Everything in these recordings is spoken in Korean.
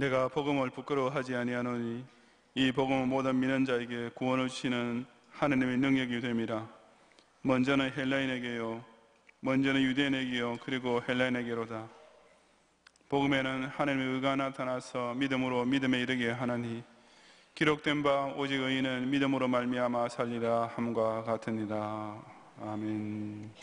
내가 복음을 부끄러워하지 아니하노니 이 복음은 모든 믿는 자에게 구원을 주시는 하느님의 능력이 됨이라. 먼저는 헬라인에게요, 먼저는 유대인에게요, 그리고 헬라인에게로다. 복음에는 하나님의 의가 나타나서 믿음으로 믿음에 이르게 하나니 기록된 바 오직 의인은 믿음으로 말미암아 살리라 함과 같으니라. 아멘.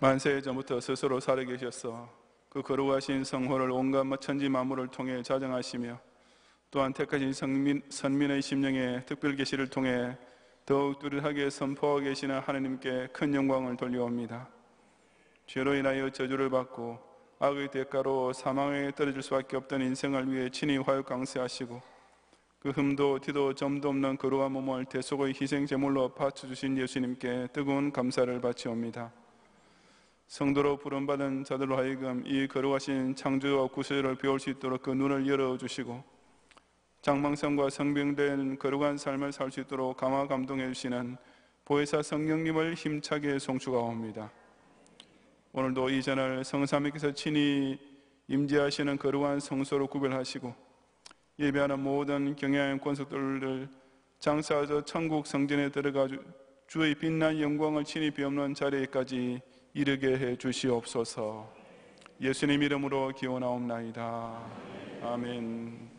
만세 전부터 스스로 살아계셔서 그 거룩하신 성호를 온갖 천지 만물을 통해 자정하시며 또한 택하신 선민의 심령에 특별 계시를 통해 더욱 뚜렷하게 선포하고 계시는 하나님께 큰 영광을 돌려옵니다. 죄로 인하여 저주를 받고 악의 대가로 사망에 떨어질 수밖에 없던 인생을 위해 친히 화육 강세하시고 그 흠도 티도 점도 없는 거룩한 몸을 대속의 희생 제물로 바쳐주신 예수님께 뜨거운 감사를 바치옵니다. 성도로 부름받은 자들로 하여금 이 거룩하신 창조와 구세를 배울 수 있도록 그 눈을 열어주시고 장망성과 성병된 거룩한 삶을 살 수 있도록 감화 감동해 주시는 보혜사 성령님을 힘차게 송축하옵니다. 오늘도 이 전을 성삼위께서 친히 임재하시는 거룩한 성소로 구별하시고 예배하는 모든 경외하는 권속들을 장사하여 천국 성전에 들어가 주의 빛난 영광을 친히 비옵는 자리에까지 이르게 해 주시옵소서. 예수님 이름으로 기원하옵나이다. 아멘.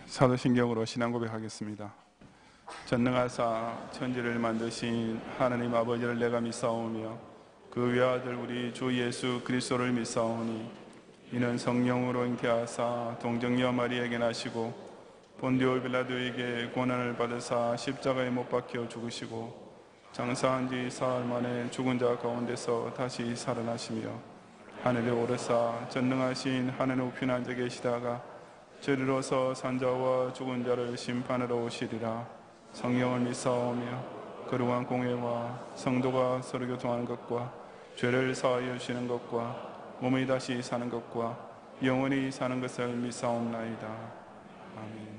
사도신경으로 신앙 고백하겠습니다. 전능하사 천지를 만드신 하나님 아버지를 내가 믿사오며 그 외아들 우리 주 예수 그리스도를 믿사오니 이는 성령으로 잉태하사 동정녀 마리에게 나시고 본디오 빌라도에게 고난을 받으사 십자가에 못 박혀 죽으시고 장사한 지 사흘 만에 죽은 자 가운데서 다시 살아나시며 하늘에 오르사 전능하신 하나님 우편에 앉아 계시다가 저리로서 산자와 죽은 자를 심판하러 오시리라. 성령을 믿사오며 거룩한 공회와 성도가 서로 교통하는 것과 죄를 사하여 주시는 것과 몸이 다시 사는 것과 영원히 사는 것을 믿사옵나이다. 아멘.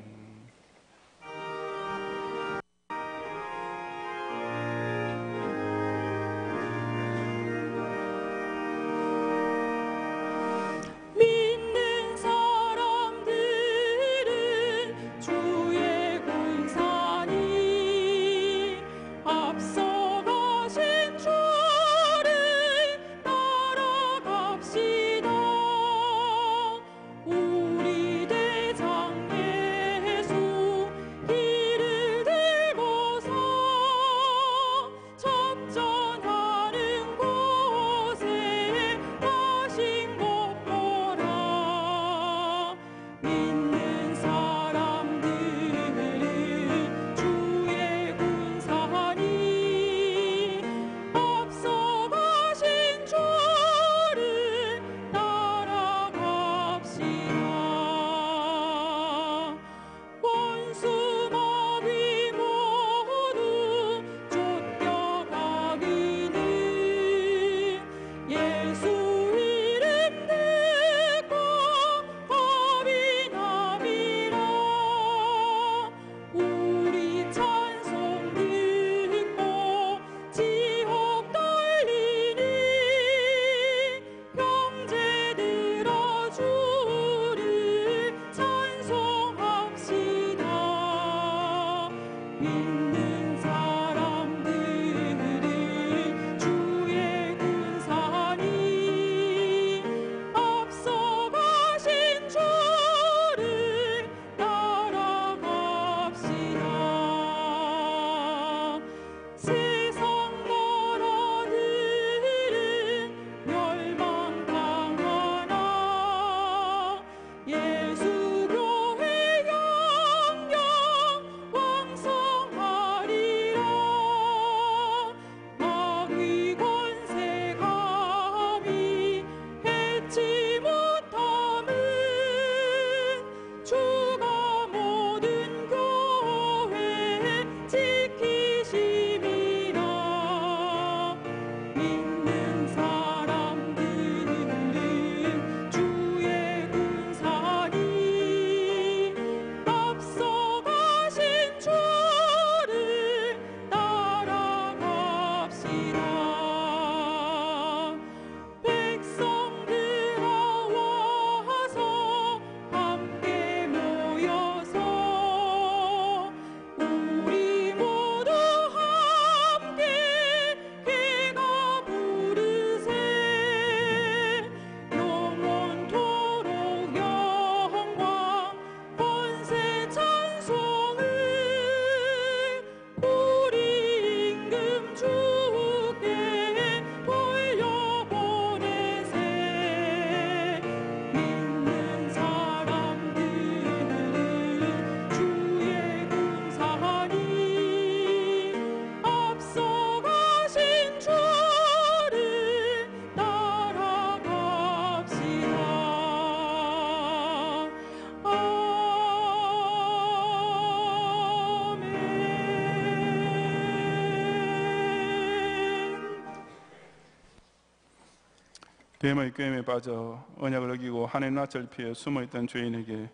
뱀의 꾀임에 빠져 언약을 어기고 하늘 낯을 피해 숨어있던 죄인에게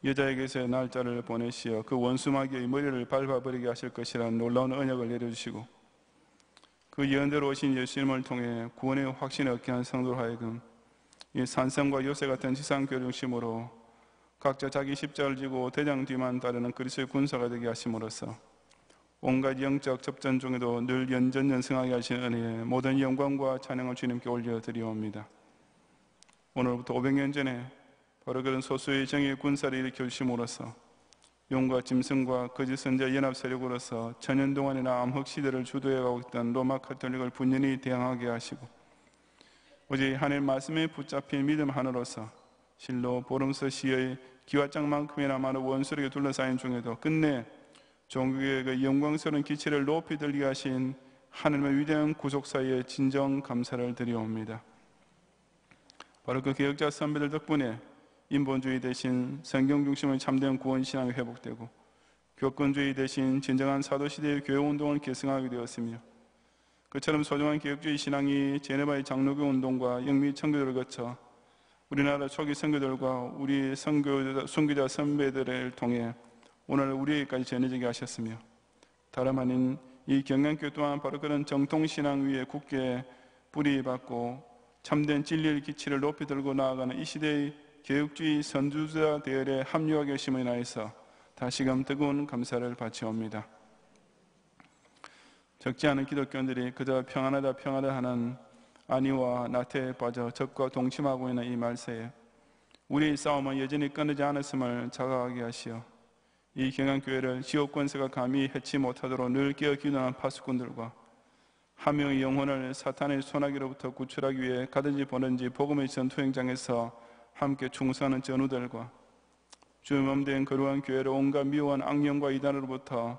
여자에게서 날짜를 보내시어 그 원수마귀의 머리를 밟아버리게 하실 것이라는 놀라운 언약을 내려주시고 그 예언대로 오신 예수님을 통해 구원의 확신을 얻게 한 성도로 하여금 이 산성과 요새 같은 지상교회 중심으로 각자 자기 십자가를 지고 대장 뒤만 따르는 그리스도의 군사가 되게 하심으로써 온갖 영적 접전 중에도 늘 연전연승하게 하신 은혜에 모든 영광과 찬양을 주님께 올려드리옵니다. 오늘부터 500년 전에 바로 그런 소수의 정의의 군사를 일으켜 주심으로써 용과 짐승과 거짓 선자 연합 세력으로서 천년 동안이나 암흑 시대를 주도해가고 있던 로마 카톨릭을 분연히 대항하게 하시고 오직 하늘 말씀에 붙잡힌 믿음 하나로서 실로 보름서 시의 기와장만큼이나 많은 원수에게 둘러싸인 중에도 끝내 종교의 그 영광스러운 기치를 높이 들게 하신 하나님의 위대한 구속사에 진정 감사를 드리옵니다. 바로 그 개혁자 선배들 덕분에 인본주의 대신 성경 중심의 참된 구원신앙이 회복되고 교권주의 대신 진정한 사도시대의 교회운동을 계승하게 되었으며 그처럼 소중한 개혁주의 신앙이 제네바의 장로교 운동과 영미 청교도를 거쳐 우리나라 초기 선교들과 우리 선교자 선배들을 통해 오늘 우리에게까지 전해지게 하셨으며 다름 아닌 이 경양교 또한 바로 그런 정통신앙 위에 굳게 뿌리박고 참된 진리의 기치를 높이 들고 나아가는 이 시대의 개혁주의 선두자 대열에 합류하게 하심을 인하여서 다시금 뜨거운 감사를 바치옵니다. 적지 않은 기독교인들이 그저 평안하다 하는 안위와 나태에 빠져 적과 동침하고 있는 이 말세에 우리의 싸움은 여전히 끊이지 않았음을 자각하게 하시어 이 경양교회를 지옥 권세가 감히 해치 못하도록 늘 깨어 기도하는 파수꾼들과 한 명의 영혼을 사탄의 소나기로부터 구출하기 위해 가든지 보든지 복음의 전투 현장에서 함께 충성하는 전우들과 주의 몸된 거룩한 교회를 온갖 미워한 악령과 이단으로부터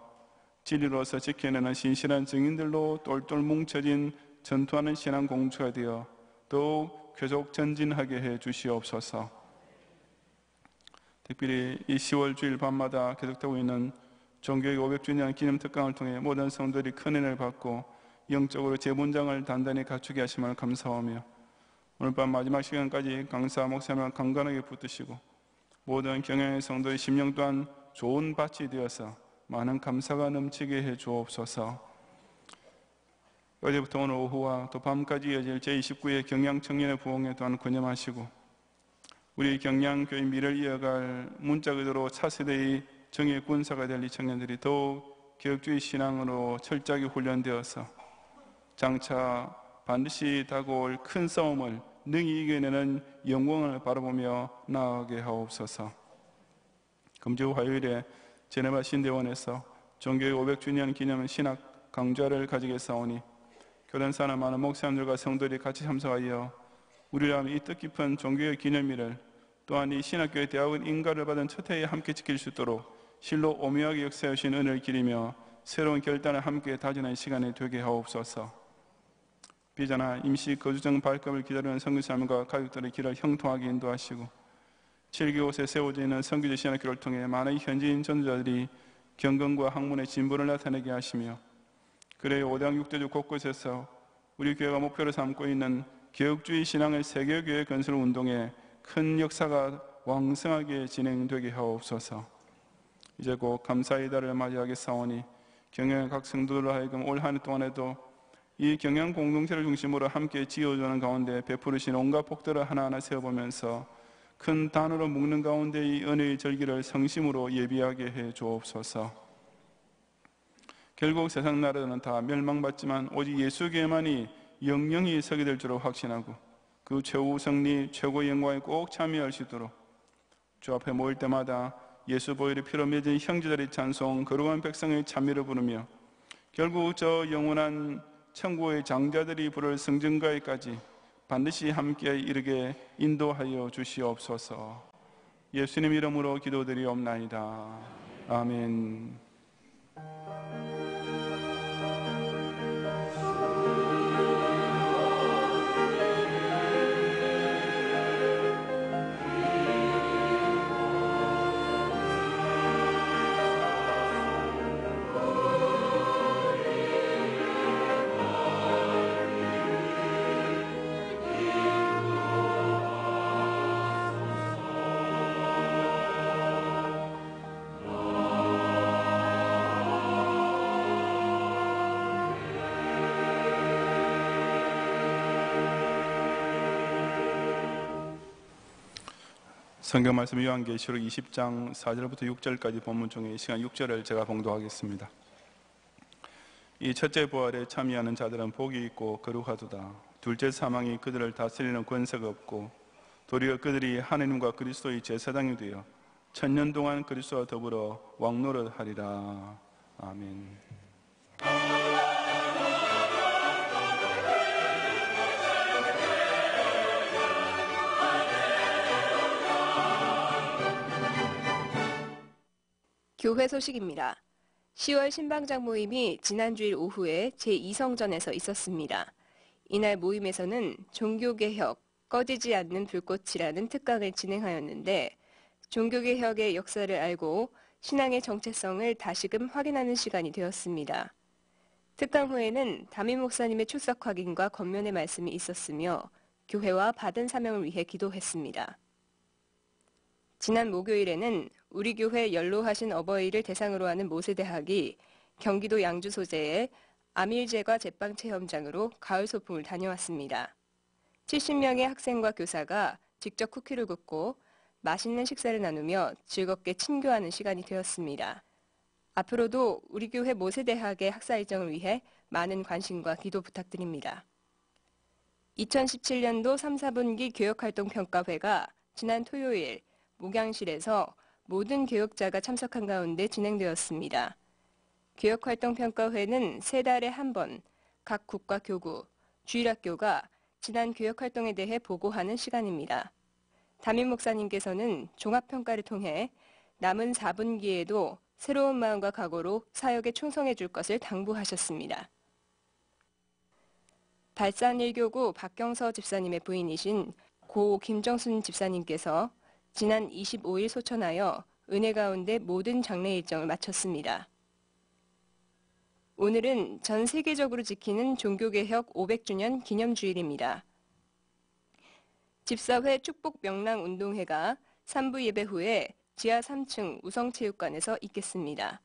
진리로서 지켜내는 신실한 증인들로 똘똘 뭉쳐진 전투하는 신앙 공주가 되어 더욱 계속 전진하게 해 주시옵소서. 특별히 이 10월 주일 밤마다 계속되고 있는 종교의 500주년 기념 특강을 통해 모든 성도들이 큰 은혜를 받고 영적으로 재분장을 단단히 갖추게 하심을 감사하며 오늘 밤 마지막 시간까지 강사 목사님을 강건하게 붙드시고 모든 경영의 성도의 심령 또한 좋은 밭이 되어서 많은 감사가 넘치게 해 주옵소서. 어제부터 오늘 오후와 또 밤까지 이어질 제29회 경양 청년의 부흥에 또한 권념하시고 우리 경양교회 미래를 이어갈 문자 그대로 차세대의 정의 군사가 될 이 청년들이 더욱 개혁주의 신앙으로 철저하게 훈련되어서 장차 반드시 다가올 큰 싸움을 능히 이겨내는 영광을 바라보며 나아가게 하옵소서. 금주 화요일에 제네바 신대원에서 종교의 500주년 기념 신학 강좌를 가지겠사오니 교단사나 많은 목사님들과 성도들이 같이 참석하여 우리라면 이 뜻깊은 종교의 기념일을 또한 이 신학교의 대학원 인가를 받은 첫 해에 함께 지킬 수 있도록 실로 오묘하게 역사하신 은혜를 기리며 새로운 결단을 함께 다지는 시간이 되게 하옵소서. 비자나 임시 거주증 발급을 기다리는 선교사님과 가족들의 길을 형통하게 인도하시고 7개 곳에 세워져 있는 선교제 신학교를 통해 많은 현지인 전도자들이 경건과 학문의 진보를 나타내게 하시며 그래 5대 6대주 곳곳에서 우리 교회가 목표로 삼고 있는 개혁주의 신앙의 세계교회 건설 운동에 큰 역사가 왕성하게 진행되게 하옵소서. 이제 곧 감사의 달을 맞이하겠사오니 경영의 각 성도들로 하여금 올 한 해 동안에도 이 경영 공동체를 중심으로 함께 지어주는 가운데 베푸르신 온갖 복들을 하나하나 세워보면서 큰 단어로 묶는 가운데 이 은혜의 절기를 성심으로 예비하게 해 주옵소서. 결국 세상 나라들은 다 멸망받지만 오직 예수께만이 영영히 서게 될 줄로 확신하고 그 최후 승리, 최고의 영광에 꼭 참여할 수 있도록 주 앞에 모일 때마다 예수 보혈의 피로 맺은 형제들의 찬송, 거룩한 백성의 찬미를 부르며 결국 저 영원한 천국의 장자들이 부를 성전가에까지 반드시 함께 이르게 인도하여 주시옵소서. 예수님 이름으로 기도드리옵나이다. 아멘. 성경 말씀 요한계시록 20장 4절부터 6절까지 본문 중에 이 시간 6절을 제가 봉독하겠습니다. 이 첫째 부활에 참여하는 자들은 복이 있고 거룩하도다. 둘째 사망이 그들을 다스리는 권세가 없고 도리어 그들이 하느님과 그리스도의 제사장이 되어 천년 동안 그리스도와 더불어 왕노릇하리라. 아멘. 교회 소식입니다. 10월 신방장 모임이 지난주일 오후에 제2성전에서 있었습니다. 이날 모임에서는 종교개혁, 꺼지지 않는 불꽃이라는 특강을 진행하였는데 종교개혁의 역사를 알고 신앙의 정체성을 다시금 확인하는 시간이 되었습니다. 특강 후에는 담임 목사님의 출석 확인과 권면의 말씀이 있었으며 교회와 받은 사명을 위해 기도했습니다. 지난 목요일에는 우리 교회 연로하신 어버이를 대상으로 하는 모세대학이 경기도 양주 소재의 아밀제과 제빵 체험장으로 가을 소풍을 다녀왔습니다. 70명의 학생과 교사가 직접 쿠키를 굽고 맛있는 식사를 나누며 즐겁게 친교하는 시간이 되었습니다. 앞으로도 우리 교회 모세대학의 학사 일정을 위해 많은 관심과 기도 부탁드립니다. 2017년도 3, 4분기 교역활동평가회가 지난 토요일 목양실에서 모든 교역자가 참석한 가운데 진행되었습니다. 교역활동평가회는 3달에 한 번 각 국가 교구, 주일학교가 지난 교역활동에 대해 보고하는 시간입니다. 담임 목사님께서는 종합평가를 통해 남은 4분기에도 새로운 마음과 각오로 사역에 충성해 줄 것을 당부하셨습니다. 발산 1교구 박경서 집사님의 부인이신 고 김정순 집사님께서 지난 25일 소천하여 은혜 가운데 모든 장례 일정을 마쳤습니다. 오늘은 전 세계적으로 지키는 종교개혁 500주년 기념주일입니다. 집사회 축복명랑운동회가 3부 예배 후에 지하 3층 우성체육관에서 있겠습니다.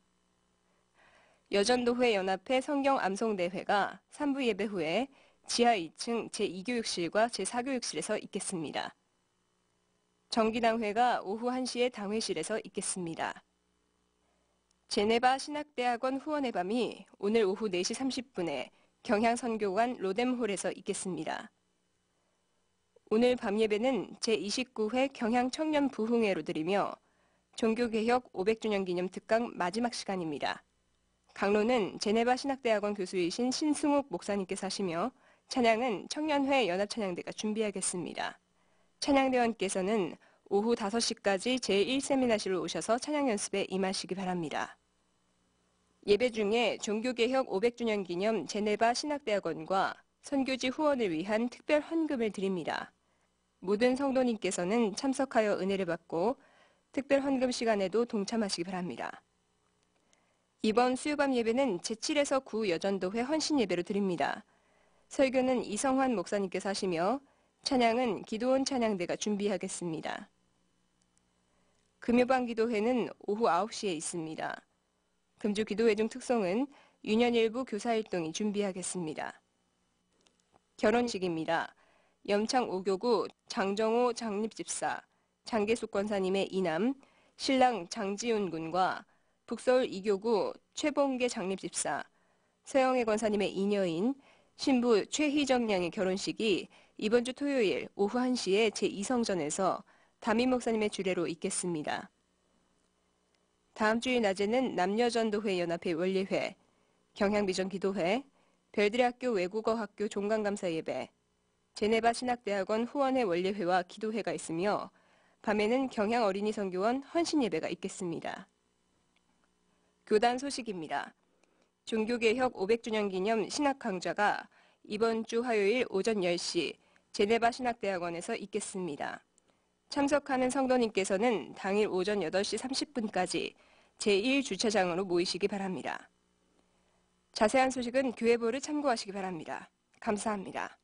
여전도회 연합회 성경암송대회가 3부 예배 후에 지하 2층 제2교육실과 제4교육실에서 있겠습니다. 정기당회가 오후 1시에 당회실에서 있겠습니다. 제네바 신학대학원 후원의 밤이 오늘 오후 4시 30분에 경향선교관 로뎀홀에서 있겠습니다. 오늘 밤 예배는 제29회 경향청년 부흥회로 드리며 종교개혁 500주년 기념 특강 마지막 시간입니다. 강로는 제네바 신학대학원 교수이신 신승욱 목사님께서 하시며 찬양은 청년회 연합찬양대가 준비하겠습니다. 찬양대원께서는 오후 5시까지 제1세미나실로 오셔서 찬양 연습에 임하시기 바랍니다. 예배 중에 종교개혁 500주년 기념 제네바 신학대학원과 선교지 후원을 위한 특별 헌금을 드립니다. 모든 성도님께서는 참석하여 은혜를 받고 특별 헌금 시간에도 동참하시기 바랍니다. 이번 수요밤 예배는 제7에서 9 여전도회 헌신 예배로 드립니다. 설교는 이성환 목사님께서 하시며 찬양은 기도원 찬양대가 준비하겠습니다. 금요반 기도회는 오후 9시에 있습니다. 금주 기도회 중 특송은 유년일부 교사일동이 준비하겠습니다. 결혼식입니다. 염창 5교구 장정호 장립집사, 장계숙 권사님의 이남, 신랑 장지훈 군과 북서울 2교구 최봉계 장립집사, 서영애 권사님의 이녀인, 신부 최희정 양의 결혼식이 이번 주 토요일 오후 1시에 제2성전에서 담임 목사님의 주례로 있겠습니다. 다음 주일 낮에는 남녀전도회 연합회 원리회, 경향비전기도회, 별들의학교 외국어학교 종강감사 예배, 제네바 신학대학원 후원회 원리회와 기도회가 있으며 밤에는 경향어린이선교원 헌신예배가 있겠습니다. 교단 소식입니다. 종교개혁 500주년 기념 신학강좌가 이번 주 화요일 오전 10시 제네바 신학대학원에서 있겠습니다. 참석하는 성도님께서는 당일 오전 8시 30분까지 제1주차장으로 모이시기 바랍니다. 자세한 소식은 교회보를 참고하시기 바랍니다. 감사합니다.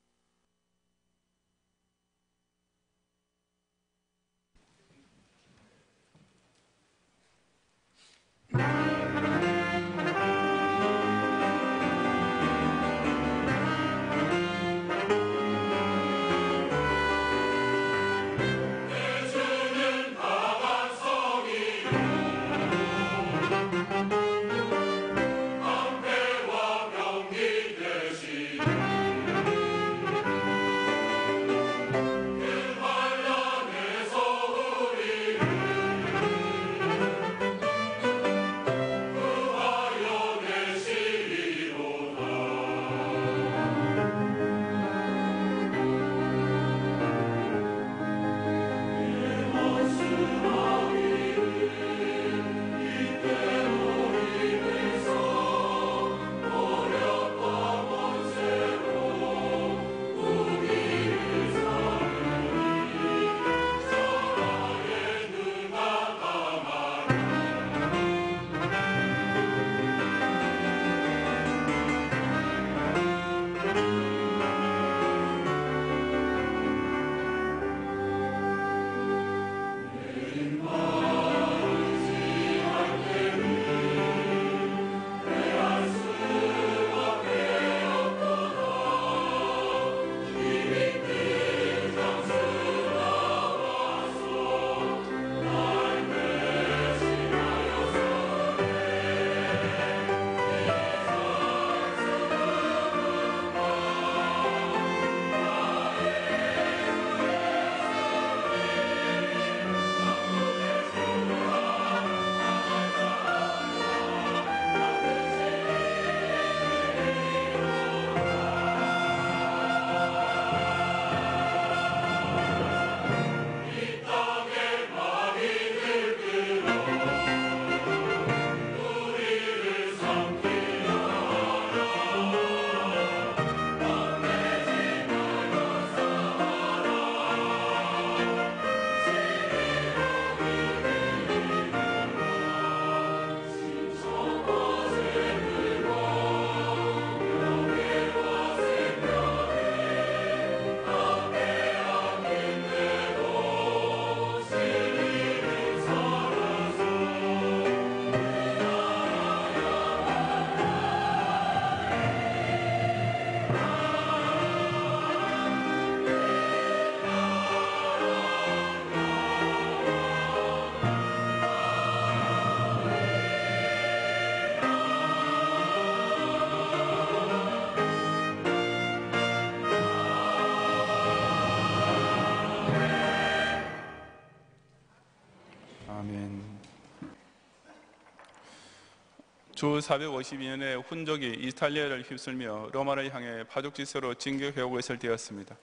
주 452년에 훈족이 이탈리아를 휩쓸며 로마를 향해 파죽지세로 진격해오고 있을 때였습니다.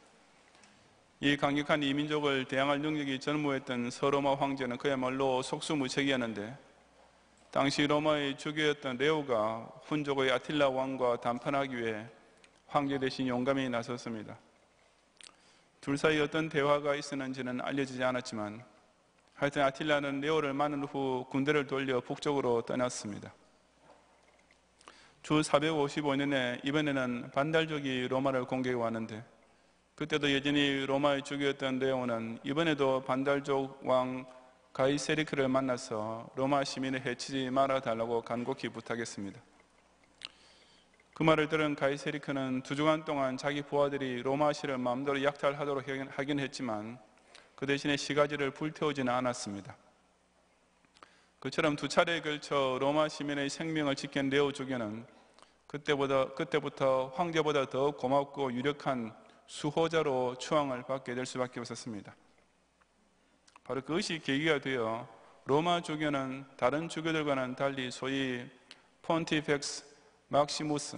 이 강력한 이민족을 대항할 능력이 전무했던 서로마 황제는 그야말로 속수무책이었는데, 당시 로마의 주교였던 레오가 훈족의 아틸라 왕과 담판하기 위해 황제 대신 용감히 나섰습니다. 둘 사이 어떤 대화가 있었는지는 알려지지 않았지만 하여튼 아틸라는 레오를 만난 후 군대를 돌려 북쪽으로 떠났습니다. 주 455년에 이번에는 반달족이 로마를 공격해 왔는데, 그때도 여전히 로마의 주교였던 레오는 이번에도 반달족 왕 가이세리크를 만나서 로마 시민을 해치지 말아달라고 간곡히 부탁했습니다. 그 말을 들은 가이세리크는 2주간 동안 자기 부하들이 로마시를 마음대로 약탈하도록 하긴 했지만 그 대신에 시가지를 불태우지는 않았습니다. 그처럼 2차례에 걸쳐 로마 시민의 생명을 지킨 레오 주교는 그때부터 황제보다 더 고맙고 유력한 수호자로 추앙을 받게 될 수밖에 없었습니다. 바로 그것이 계기가 되어 로마 주교는 다른 주교들과는 달리 소위 폰티펙스 막시무스,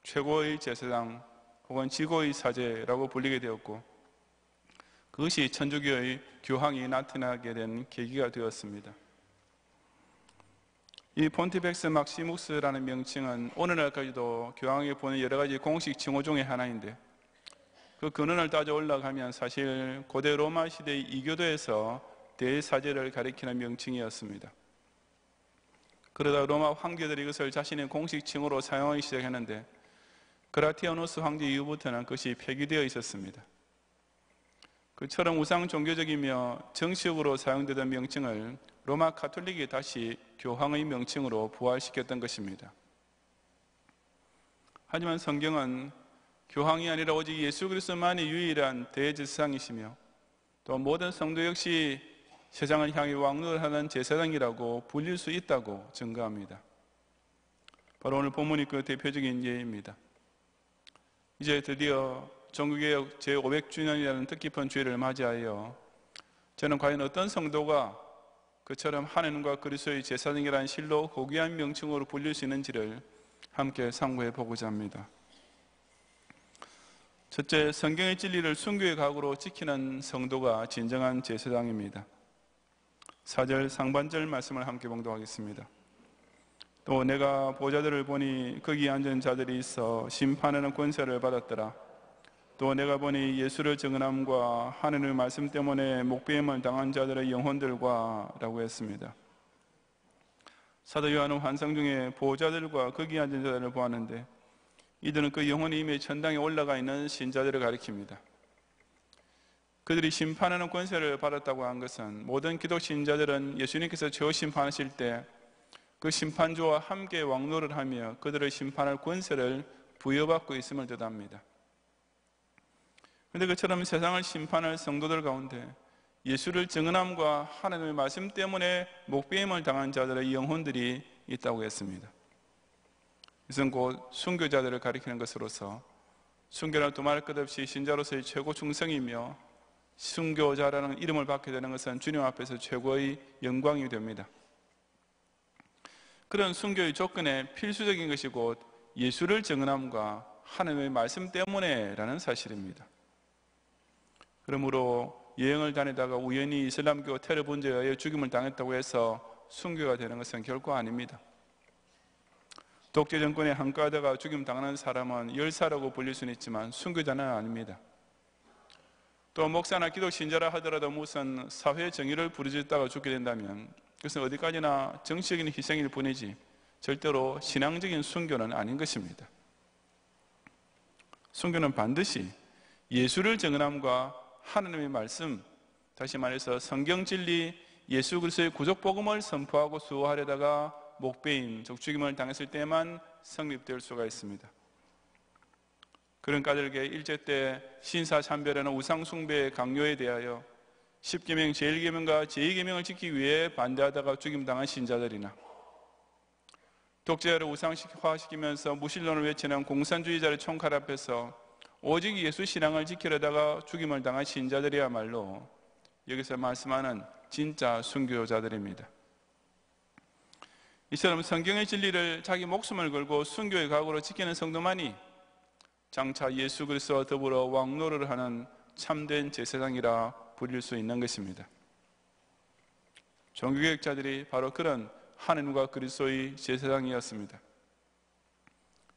최고의 제사장 혹은 지고의 사제라고 불리게 되었고, 그것이 천주교의 교황이 나타나게 된 계기가 되었습니다. 이 폰티펙스 막시무스라는 명칭은 오늘날까지도 교황이 보는 여러 가지 공식 칭호 중에 하나인데, 그 근원을 따져 올라가면 사실 고대 로마 시대의 이교도에서 대사제를 가리키는 명칭이었습니다. 그러다 로마 황제들이 이것을 자신의 공식 칭호로 사용하기 시작했는데, 그라티아누스 황제 이후부터는 그것이 폐기되어 있었습니다. 그처럼 우상 종교적이며 정식으로 사용되던 명칭을 로마 카톨릭이 다시 교황의 명칭으로 부활시켰던 것입니다. 하지만 성경은 교황이 아니라 오직 예수 그리스도만이 유일한 대제사장이시며 또 모든 성도 역시 세상을 향해 왕노하는 제사장이라고 불릴 수 있다고 증거합니다. 바로 오늘 본문이 그 대표적인 예입니다. 이제 드디어 종교개혁 제500주년이라는 뜻깊은 주일을 맞이하여 저는 과연 어떤 성도가 그처럼 하나님과 그리스도의 제사장이라는 실로 고귀한 명칭으로 불릴 수 있는지를 함께 상고해 보고자 합니다. 첫째, 성경의 진리를 순교의 각오로 지키는 성도가 진정한 제사장입니다. 4절 상반절 말씀을 함께 봉독하겠습니다. 또 내가 보좌들을 보니 거기 앉은 자들이 있어 심판하는 권세를 받았더라. 또 내가 보니 예수를 증언함과 하나님의 말씀 때문에 목배임을 당한 자들의 영혼들과 라고 했습니다. 사도 요한은 환상 중에 보좌들과 거기 앉은 자들을 보았는데, 이들은 그 영혼이 이미 천당에 올라가 있는 신자들을 가리킵니다. 그들이 심판하는 권세를 받았다고 한 것은 모든 기독 신자들은 예수님께서 최후 심판하실 때 그 심판주와 함께 왕노를 하며 그들을 심판할 권세를 부여받고 있음을 뜻합니다. 그런데 그처럼 세상을 심판할 성도들 가운데 예수를 증언함과 하나님의 말씀 때문에 목배임을 당한 자들의 영혼들이 있다고 했습니다. 이것은 곧 순교자들을 가리키는 것으로서 순교란 두말할 것 없이 신자로서의 최고 충성이며, 순교자라는 이름을 받게 되는 것은 주님 앞에서 최고의 영광이 됩니다. 그런 순교의 조건에 필수적인 것이 곧 예수를 증언함과 하나님의 말씀 때문에라는 사실입니다. 그러므로 여행을 다니다가 우연히 이슬람교 테러 분재에 의해 죽임을 당했다고 해서 순교가 되는 것은 결코 아닙니다. 독재 정권의 한가하다가 죽임 당하는 사람은 열사라고 불릴 수는 있지만 순교자는 아닙니다. 또 목사나 기독 신자라 하더라도 무슨 사회 정의를 부르짖다가 죽게 된다면 그것은 어디까지나 정치적인 희생일 뿐이지 절대로 신앙적인 순교는 아닌 것입니다. 순교는 반드시 예수를 증언함과 하나님의 말씀, 다시 말해서 성경 진리, 예수 그리스도의 구속 복음을 선포하고 수호하려다가 목배임, 즉 죽임을 당했을 때만 성립될 수가 있습니다. 그런 까닭에 일제 때 신사참배라는 우상숭배의 강요에 대하여 10계명, 제1계명과 제2계명을 지키기 위해 반대하다가 죽임당한 신자들이나 독재자를 우상화시키면서 무신론을 외치는 공산주의자의 총칼 앞에서 오직 예수 신앙을 지키려다가 죽임을 당한 신자들이야말로 여기서 말씀하는 진짜 순교자들입니다. 이처럼 성경의 진리를 자기 목숨을 걸고 순교의 각오로 지키는 성도만이 장차 예수 그리스도와 더불어 왕노릇을 하는 참된 제사장이라 부릴 수 있는 것입니다. 종교개혁자들이 바로 그런 하느님과 그리스도의 제사장이었습니다.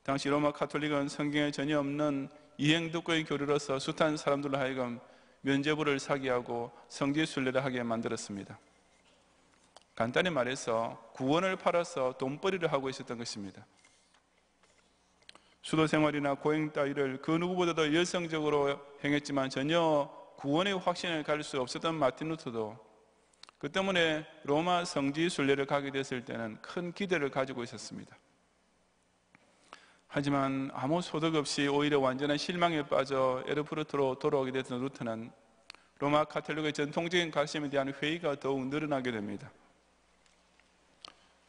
당시 로마 가톨릭은 성경에 전혀 없는 이행독고의 교리로서 숱한 사람들로 하여금 면죄부를 사게 하고 성지순례를 하게 만들었습니다. 간단히 말해서 구원을 팔아서 돈벌이를 하고 있었던 것입니다. 수도 생활이나 고행 따위를 그 누구보다도 열성적으로 행했지만 전혀 구원의 확신을 가질 수 없었던 마틴 루터도 그 때문에 로마 성지 순례를 가게 됐을 때는 큰 기대를 가지고 있었습니다. 하지만 아무 소득 없이 오히려 완전한 실망에 빠져 에르푸르트로 돌아오게 됐던 루터는 로마 가톨릭의 전통적인 가르침에 대한 회의가 더욱 늘어나게 됩니다.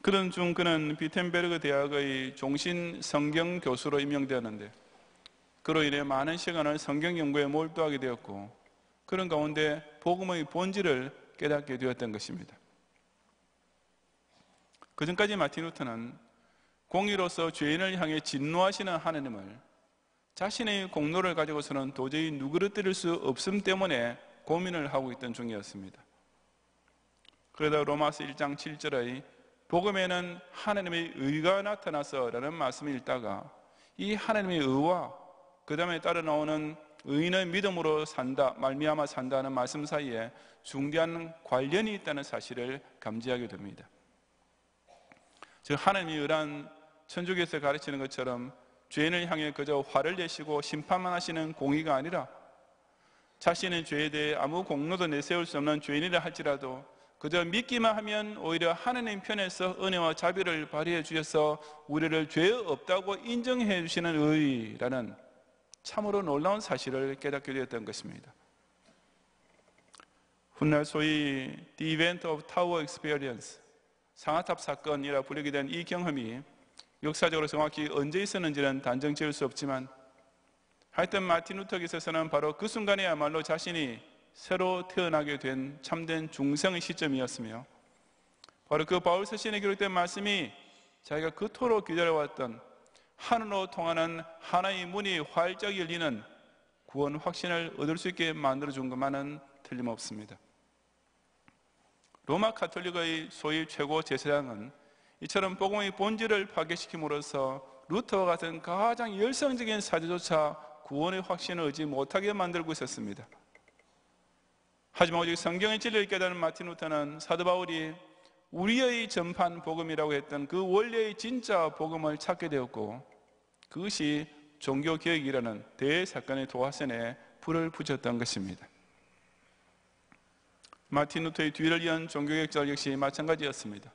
그런 중 그는 비텐베르그 대학의 종신 성경 교수로 임명되었는데 그로 인해 많은 시간을 성경 연구에 몰두하게 되었고 그런 가운데 복음의 본질을 깨닫게 되었던 것입니다. 그전까지 마틴 루터는 공의로서 죄인을 향해 진노하시는 하느님을 자신의 공로를 가지고서는 도저히 누그러뜨릴 수 없음 때문에 고민을 하고 있던 중이었습니다. 그러다 로마서 1장 7절의 복음에는 하나님의 의가 나타나서 라는 말씀을 읽다가 이 하나님의 의와 그 다음에 따라 나오는 의인의 믿음으로 산다, 말미암아 산다는 말씀 사이에 중대한 관련이 있다는 사실을 감지하게 됩니다. 즉 하나님의 의란 천주교에서 가르치는 것처럼 죄인을 향해 그저 화를 내시고 심판만 하시는 공의가 아니라 자신의 죄에 대해 아무 공로도 내세울 수 없는 죄인이라 할지라도 그저 믿기만 하면 오히려 하나님 편에서 은혜와 자비를 발휘해 주셔서 우리를 죄 없다고 인정해 주시는 의라는 참으로 놀라운 사실을 깨닫게 되었던 것입니다. 훗날 소위 The Event of Tower Experience, 상아탑 사건이라 부르게 된 이 경험이 역사적으로 정확히 언제 있었는지는 단정 지을 수 없지만 하여튼 마틴 루터께서는 바로 그 순간에야말로 자신이 새로 태어나게 된 참된 중생의 시점이었으며 바로 그 바울 서신에 기록된 말씀이 자기가 그토록 기다려왔던 하늘로 통하는 하나의 문이 활짝 열리는 구원 확신을 얻을 수 있게 만들어준 것만은 틀림없습니다. 로마 가톨릭의 소위 최고 제사장은 이처럼 복음의 본질을 파괴시킴으로써 루터와 같은 가장 열성적인 사제조차 구원의 확신을 얻지 못하게 만들고 있었습니다. 하지만 오직 성경의 진리를 깨달은 마틴 루터는 사도 바울이 우리의 전판 복음이라고 했던 그 원래의 진짜 복음을 찾게 되었고 그것이 종교개혁이라는 대사건의 도화선에 불을 붙였던 것입니다. 마틴 루터의 뒤를 이은 종교개혁자 역시 마찬가지였습니다.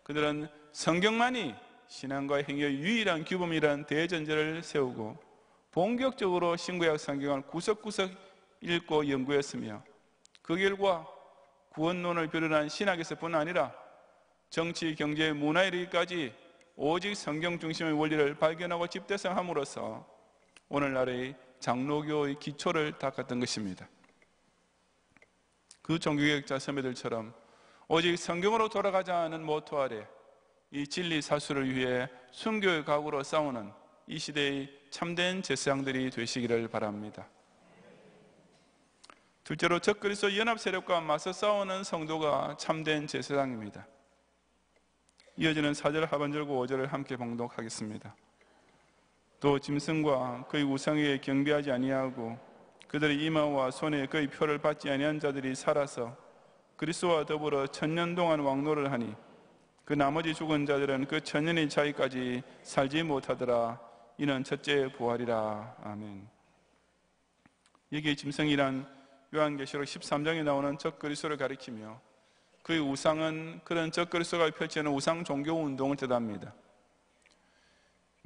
그들은 성경만이 신앙과 행위의 유일한 규범이라는 대전제를 세우고 본격적으로 신구약 성경을 구석구석 읽고 연구했으며 그 결과 구원론을 비롯한 신학에서뿐 아니라 정치, 경제, 문화에 이르기까지 오직 성경 중심의 원리를 발견하고 집대성함으로써 오늘날의 장로교의 기초를 닦았던 것입니다. 그 종교개혁자 선배들처럼 오직 성경으로 돌아가자는 모토 아래 이 진리 사수를 위해 순교의 각오로 싸우는 이 시대의 참된 제사장들이 되시기를 바랍니다. 둘째로 적그리스도 연합 세력과 맞서 싸우는 성도가 참된 제사장입니다. 이어지는 4절 하반절과 5절을 함께 봉독하겠습니다. 또 짐승과 그의 우상 위에 경배하지 아니하고 그들의 이마와 손에 그의 표를 받지 아니한 자들이 살아서 그리스도와 더불어 천년 동안 왕노를 하니 그 나머지 죽은 자들은 그 천년의 차이까지 살지 못하더라. 이는 첫째 부활이라. 아멘. 여기에 짐승이란 요한계시록 13장에 나오는 적그리스도를 가리키며 그의 우상은 그런 적그리스도가 펼치는 우상 종교 운동을 뜻합니다.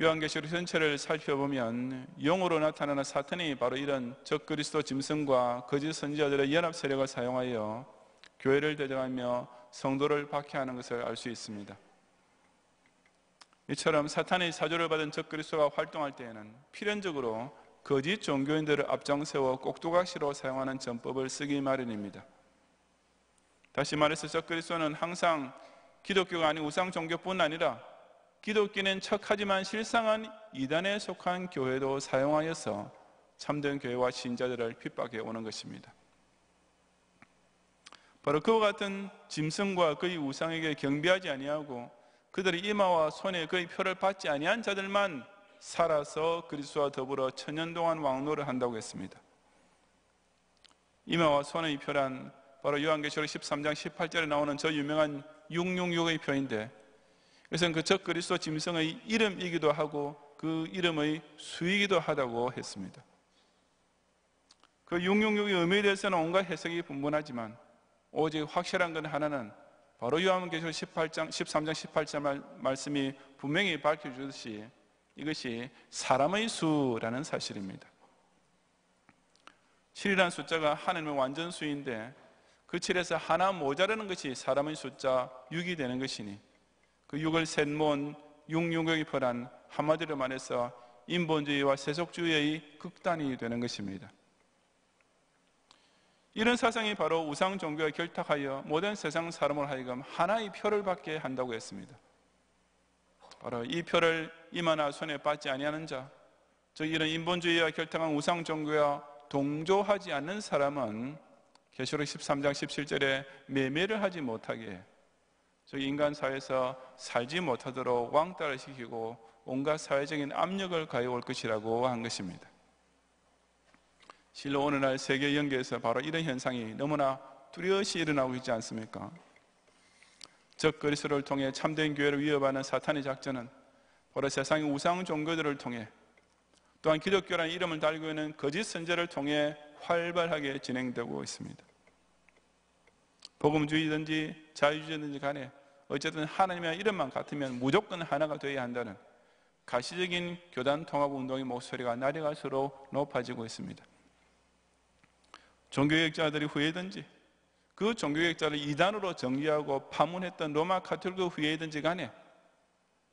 요한계시록 전체를 살펴보면 영으로 나타나는 사탄이 바로 이런 적그리스도 짐승과 거짓 선지자들의 연합 세력을 사용하여 교회를 대적하며 성도를 박해하는 것을 알 수 있습니다. 이처럼 사탄의 사조를 받은 적그리스도가 활동할 때에는 필연적으로 거짓 종교인들을 앞장세워 꼭두각시로 사용하는 전법을 쓰기 마련입니다. 다시 말해서 적그리스도는 항상 기독교가 아닌 우상 종교뿐 아니라 기독교는 척하지만 실상은 이단에 속한 교회도 사용하여서 참된 교회와 신자들을 핍박해 오는 것입니다. 바로 그와 같은 짐승과 그의 우상에게 경배하지 아니하고 그들의 이마와 손에 그의 표를 받지 아니한 자들만 살아서 그리스도와 더불어 천년 동안 왕노를 한다고 했습니다. 이마와 손의 표란 바로 요한계시록 13장 18절에 나오는 저 유명한 666의 표인데, 이것은 그 적 그리스도 짐승의 이름이기도 하고 그 이름의 수이기도 하다고 했습니다. 그 666의 의미에 대해서는 온갖 해석이 분분하지만 오직 확실한 건 하나는 바로 요한계시록 13장 18절 말씀이 분명히 밝혀주듯이 이것이 사람의 수라는 사실입니다. 7이라는 숫자가 하나님의 완전 수인데 그 7에서 하나 모자라는 것이 사람의 숫자 6이 되는 것이니 그 6을 셋모은 666의 표란 한마디로 말해서 인본주의와 세속주의의 극단이 되는 것입니다. 이런 사상이 바로 우상 종교에 결탁하여 모든 세상 사람을 하여금 하나의 표를 받게 한다고 했습니다. 바로 이 표를 이마나 손에 받지 아니하는 자, 즉 이런 인본주의와 결탁한 우상 종교와 동조하지 않는 사람은 계시록 13장 17절에 매매를 하지 못하게, 즉 인간 사회에서 살지 못하도록 왕따를 시키고 온갖 사회적인 압력을 가해올 것이라고 한 것입니다. 실로 오늘날 세계 연계에서 바로 이런 현상이 너무나 뚜렷이 일어나고 있지 않습니까? 적 그리스도를 통해 참된 교회를 위협하는 사탄의 작전은 바로 세상의 우상 종교들을 통해 또한 기독교라는 이름을 달고 있는 거짓 선제를 통해 활발하게 진행되고 있습니다. 복음주의든지 자유주의든지 간에 어쨌든 하나님의 이름만 같으면 무조건 하나가 되어야 한다는 가시적인 교단 통합 운동의 목소리가 날이 갈수록 높아지고 있습니다. 종교개혁자들이 후회든지 그 종교개혁자를 이단으로 정의하고 파문했던 로마 가톨릭 후회든지 간에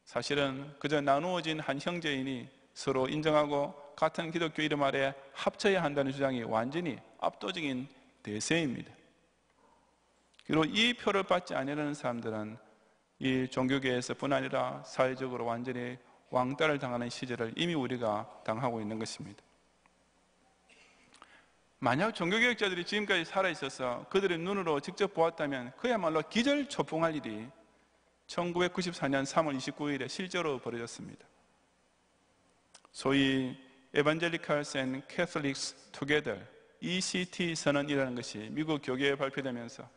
사실은 그저 나누어진 한 형제이니 서로 인정하고 같은 기독교 이름 아래 합쳐야 한다는 주장이 완전히 압도적인 대세입니다. 그리고 이 표를 받지 않으려는 사람들은 이 종교계에서뿐 아니라 사회적으로 완전히 왕따를 당하는 시절을 이미 우리가 당하고 있는 것입니다. 만약 종교개혁자들이 지금까지 살아있어서 그들의 눈으로 직접 보았다면 그야말로 기절초풍할 일이 1994년 3월 29일에 실제로 벌어졌습니다. 소위 Evangelicals and Catholics Together ECT 선언이라는 것이 미국 교계에 발표되면서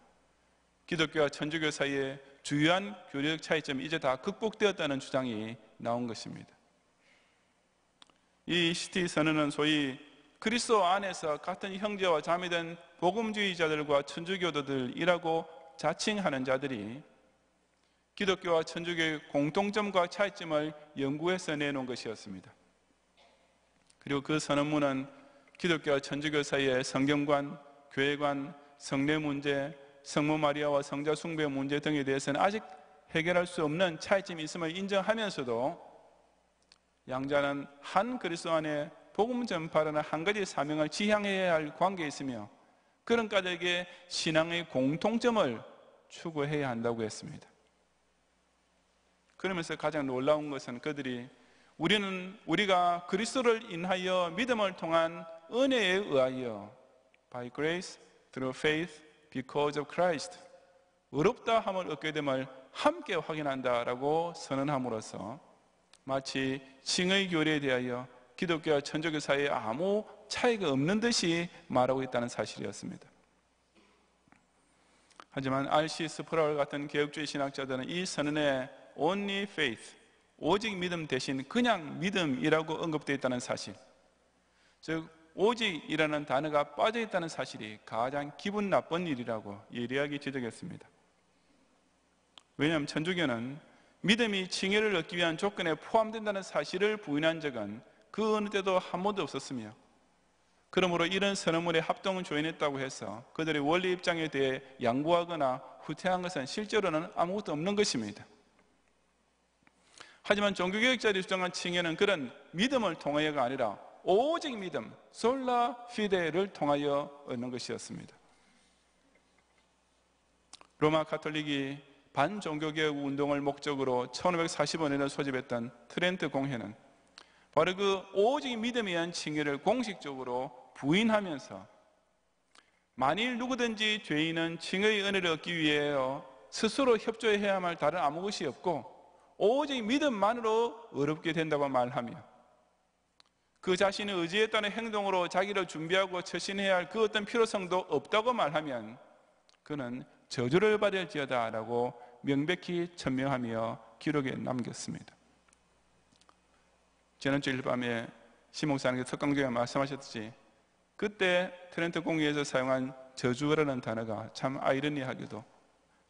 기독교와 천주교 사이의 주요한 교리적 차이점이 이제 다 극복되었다는 주장이 나온 것입니다. 이 ECT 선언은 소위 그리스도 안에서 같은 형제와 자매된 복음주의자들과 천주교도들이라고 자칭하는 자들이 기독교와 천주교의 공통점과 차이점을 연구해서 내놓은 것이었습니다. 그리고 그 선언문은 기독교와 천주교 사이의 성경관, 교회관, 성례 문제, 성모 마리아와 성자 숭배 문제 등에 대해서는 아직 해결할 수 없는 차이점이 있음을 인정하면서도 양자는 한 그리스도 안에 복음 전파라는 한 가지 사명을 지향해야 할 관계에 있으며 그런 까닭에 신앙의 공통점을 추구해야 한다고 했습니다. 그러면서 가장 놀라운 것은 그들이 우리가 그리스도를 인하여 믿음을 통한 은혜에 의하여 by grace, through faith, because of Christ 의롭다 함을 얻게 됨을 함께 확인한다라고 선언함으로써 마치 칭의 교리에 대하여 기독교와 천주교 사이에 아무 차이가 없는 듯이 말하고 있다는 사실이었습니다. 하지만 R.C. 스프라울 같은 개혁주의 신학자들은 이 선언에 only faith, 오직 믿음 대신 그냥 믿음이라고 언급되어 있다는 사실, 즉 오직이라는 단어가 빠져 있다는 사실이 가장 기분 나쁜 일이라고 예리하게 지적했습니다. 왜냐하면 천주교는 믿음이 칭의를 얻기 위한 조건에 포함된다는 사실을 부인한 적은 그 어느 때도 한 번도 없었으며, 그러므로 이런 선언문에 합동을 조인했다고 해서 그들의 원리 입장에 대해 양보하거나 후퇴한 것은 실제로는 아무것도 없는 것입니다. 하지만 종교개혁자들이 주장한 칭의는 그런 믿음을 통하여가 아니라 오직 믿음, 솔라 피데를 통하여 얻는 것이었습니다. 로마 가톨릭이 반종교개혁 운동을 목적으로 1545년에 소집했던 트렌트 공회는 바로 그 오직 믿음에 의한 칭의를 공식적으로 부인하면서 만일 누구든지 죄인은 칭의의 은혜를 얻기 위하여 스스로 협조해야만 할 다른 아무 것이 없고 오직 믿음만으로 의롭게 된다고 말하며 그 자신의 의지에 따른 행동으로 자기를 준비하고 처신해야 할 그 어떤 필요성도 없다고 말하면 그는 저주를 받을지어다 라고 명백히 천명하며 기록에 남겼습니다. 지난 주일 밤에 심목사님께서 특강중에 말씀하셨듯이 그때 트렌트 공의에서 사용한 저주라는 단어가 참 아이러니하게도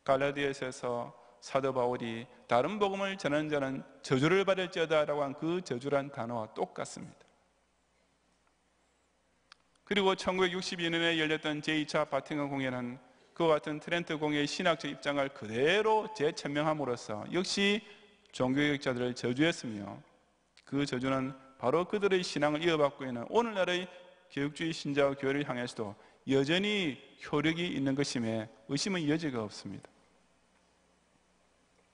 갈라디아서에서 사도 바울이 다른 복음을 전하는 자는 저주를 받을지어다 라고 한 그 저주란 단어와 똑같습니다. 그리고 1962년에 열렸던 제2차 바티칸 공회는 그와 같은 트렌트 공회의 신학적 입장을 그대로 재천명함으로써 역시 종교개혁자들을 저주했으며 그 저주는 바로 그들의 신앙을 이어받고 있는 오늘날의 개혁주의 신자와 교회를 향해서도 여전히 효력이 있는 것임에 의심의 여지가 없습니다.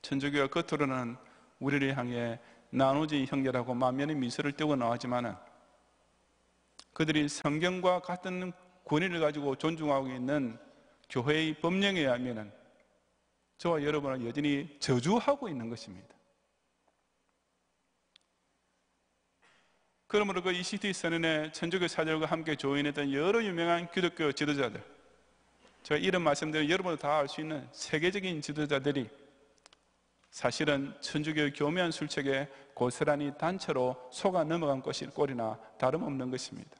천주교가 겉으로는 우리를 향해 나누지 형제라고 만면의 미소를 띄고 나오지만은 그들이 성경과 같은 권위를 가지고 존중하고 있는 교회의 법령에 의하면 저와 여러분은 여전히 저주하고 있는 것입니다. 그러므로 그 ECT 선언에 천주교 사절과 함께 조인했던 여러 유명한 기독교 지도자들, 제가 이런 말씀드리면 여러분도 다 알 수 있는 세계적인 지도자들이 사실은 천주교의 교묘한 술책에 고스란히 단체로 속아 넘어간 꼴이나 다름없는 것입니다.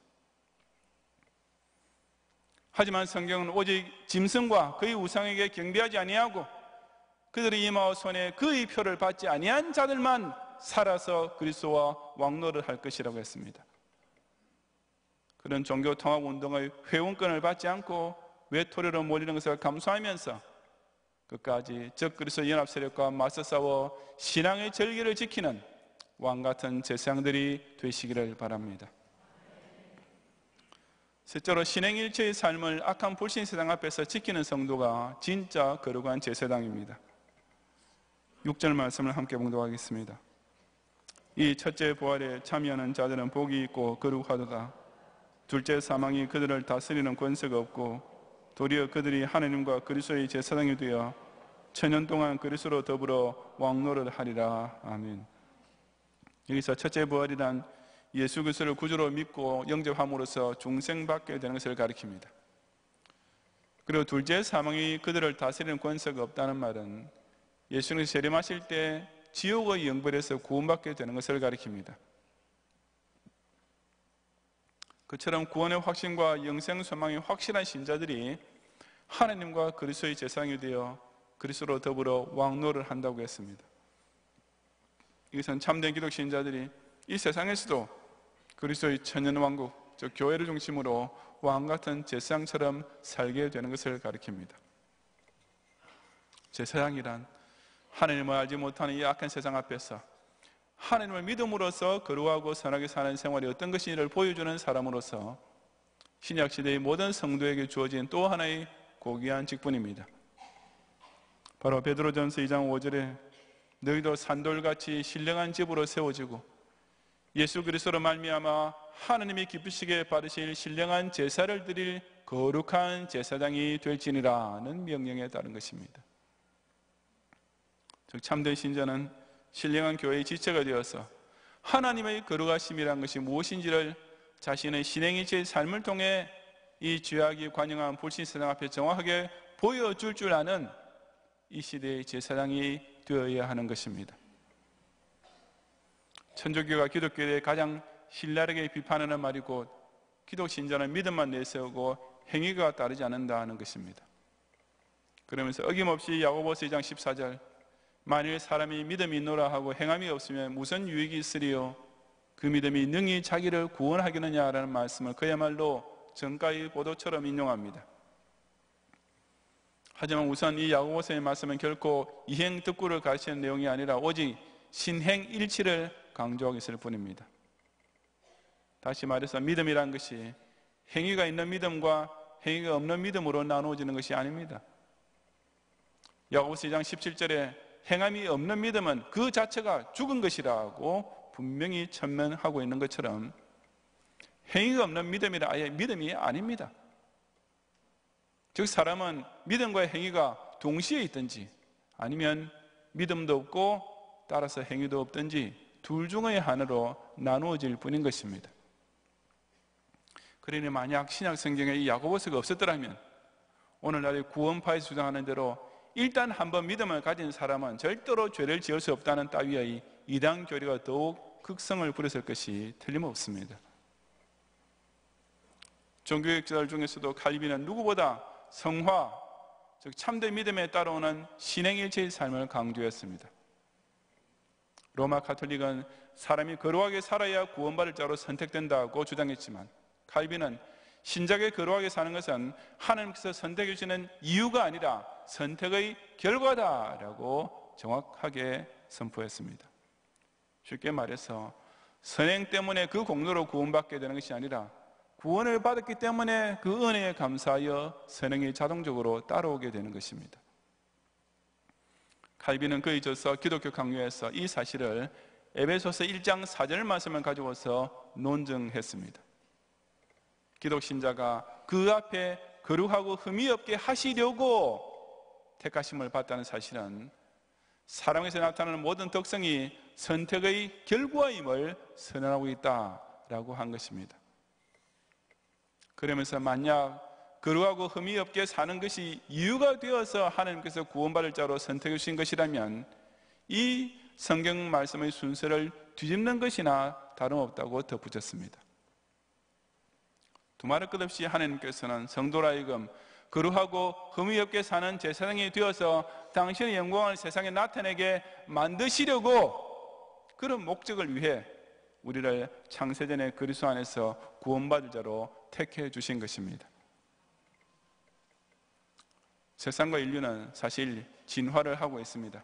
하지만 성경은 오직 짐승과 그의 우상에게 경배하지 아니하고 그들의 이마와 손에 그의 표를 받지 아니한 자들만 살아서 그리스도와 왕노를 할 것이라고 했습니다. 그런 종교 통합 운동의 회원권을 받지 않고 외톨이로 몰리는 것을 감수하면서 끝까지 적그리스도 연합 세력과 맞서 싸워 신앙의 절기를 지키는 왕 같은 제사장들이 되시기를 바랍니다. 실제로 신행일체의 삶을 악한 불신 세상 앞에서 지키는 성도가 진짜 거룩한 제사장입니다. 6절 말씀을 함께 봉독하겠습니다. 이 첫째 부활에 참여하는 자들은 복이 있고 거룩하도다. 둘째 사망이 그들을 다스리는 권세가 없고 도리어 그들이 하나님과 그리스도의 제사장이 되어 천년 동안 그리스도로 더불어 왕노를 하리라. 아멘. 여기서 첫째 부활이란 예수 그리스도를 구주로 믿고 영접함으로써 중생받게 되는 것을 가리킵니다. 그리고 둘째 사망이 그들을 다스리는 권세가 없다는 말은 예수님께서 재림하실 때 지옥의 영벌에서 구원받게 되는 것을 가리킵니다. 그처럼 구원의 확신과 영생 소망이 확실한 신자들이 하나님과 그리스도의 제사장이 되어 그리스도로 더불어 왕노를 한다고 했습니다. 이것은 참된 기독 신자들이 이 세상에서도 그리스도의 천년왕국, 즉 교회를 중심으로 왕같은 제사장처럼 살게 되는 것을 가리킵니다. 제사장이란 하나님을 알지 못하는 이 악한 세상 앞에서 하나님을 믿음으로써 거룩하고 선하게 사는 생활이 어떤 것인지를 보여주는 사람으로서 신약시대의 모든 성도에게 주어진 또 하나의 고귀한 직분입니다. 바로 베드로전서 2장 5절에 너희도 산돌같이 신령한 집으로 세워지고 예수 그리스도로 말미암아 하나님이 기쁘시게 받으실 신령한 제사를 드릴 거룩한 제사장이 될지니라는 명령에 따른 것입니다. 즉 참된 신자는 신령한 교회의 지체가 되어서 하나님의 거룩하심이란 것이 무엇인지를 자신의 신행일체의 삶을 통해 이 죄악이 관영한 불신 세상 앞에 정확하게 보여줄 줄 아는 이 시대의 제사장이 되어야 하는 것입니다. 천주교가 기독교에 대해 가장 신랄하게 비판하는 말이 곧 기독 신자는 믿음만 내세우고 행위가 따르지 않는다는 것입니다. 그러면서 어김없이 야고보서 2장 14절 만일 사람이 믿음이 있노라 하고 행함이 없으면 무슨 유익이 있으리요? 그 믿음이 능히 자기를 구원하겠느냐라는 말씀을 그야말로 정가의 보도처럼 인용합니다. 하지만 우선 이 야고보서의 말씀은 결코 이행득구를 가르치는 내용이 아니라 오직 신행일치를 강조하고 있을 뿐입니다. 다시 말해서 믿음이란 것이 행위가 있는 믿음과 행위가 없는 믿음으로 나누어지는 것이 아닙니다. 야고보서 2장 17절에 행함이 없는 믿음은 그 자체가 죽은 것이라고 분명히 천명하고 있는 것처럼 행위가 없는 믿음이라 아예 믿음이 아닙니다. 즉 사람은 믿음과 행위가 동시에 있든지 아니면 믿음도 없고 따라서 행위도 없든지 둘 중의 하나로 나누어질 뿐인 것입니다. 그러니 만약 신약 성경에 이 야고보서가 없었더라면 오늘날의 구원파에서 주장하는 대로 일단 한번 믿음을 가진 사람은 절대로 죄를 지을 수 없다는 따위의 이단 교리가 더욱 극성을 부렸을 것이 틀림없습니다. 종교학자들 중에서도 칼빈은 누구보다 성화, 즉 참된 믿음에 따라오는 신행일체의 삶을 강조했습니다. 로마 가톨릭은 사람이 거룩하게 살아야 구원받을 자로 선택된다고 주장했지만 칼빈은 신자가 거룩하게 사는 것은 하나님께서 선택해 주시는 이유가 아니라 선택의 결과다라고 정확하게 선포했습니다. 쉽게 말해서 선행 때문에 그 공로로 구원받게 되는 것이 아니라 구원을 받았기 때문에 그 은혜에 감사하여 선행이 자동적으로 따라오게 되는 것입니다. 칼빈은 그에 있어서 기독교 강요에서 이 사실을 에베소서 1장 4절 말씀을 가져와서 논증했습니다. 기독 신자가 그 앞에 거룩하고 흠이 없게 하시려고 택하심을 받다는 사실은 사람에서 나타나는 모든 덕성이 선택의 결과임을 선언하고 있다라고 한 것입니다. 그러면서 만약 거룩하고 흠이 없게 사는 것이 이유가 되어서 하나님께서 구원받을 자로 선택해 주신 것이라면 이 성경 말씀의 순서를 뒤집는 것이나 다름없다고 덧붙였습니다. 두말할 것 없이 하나님께서는 성도라 하여금 거룩하고 흠이 없게 사는 제사장이 되어서 당신의 영광을 세상에 나타내게 만드시려고 그런 목적을 위해 우리를 창세전에 그리스도 안에서 구원받을 자로 택해 주신 것입니다. 세상과 인류는 사실 진화를 하고 있습니다.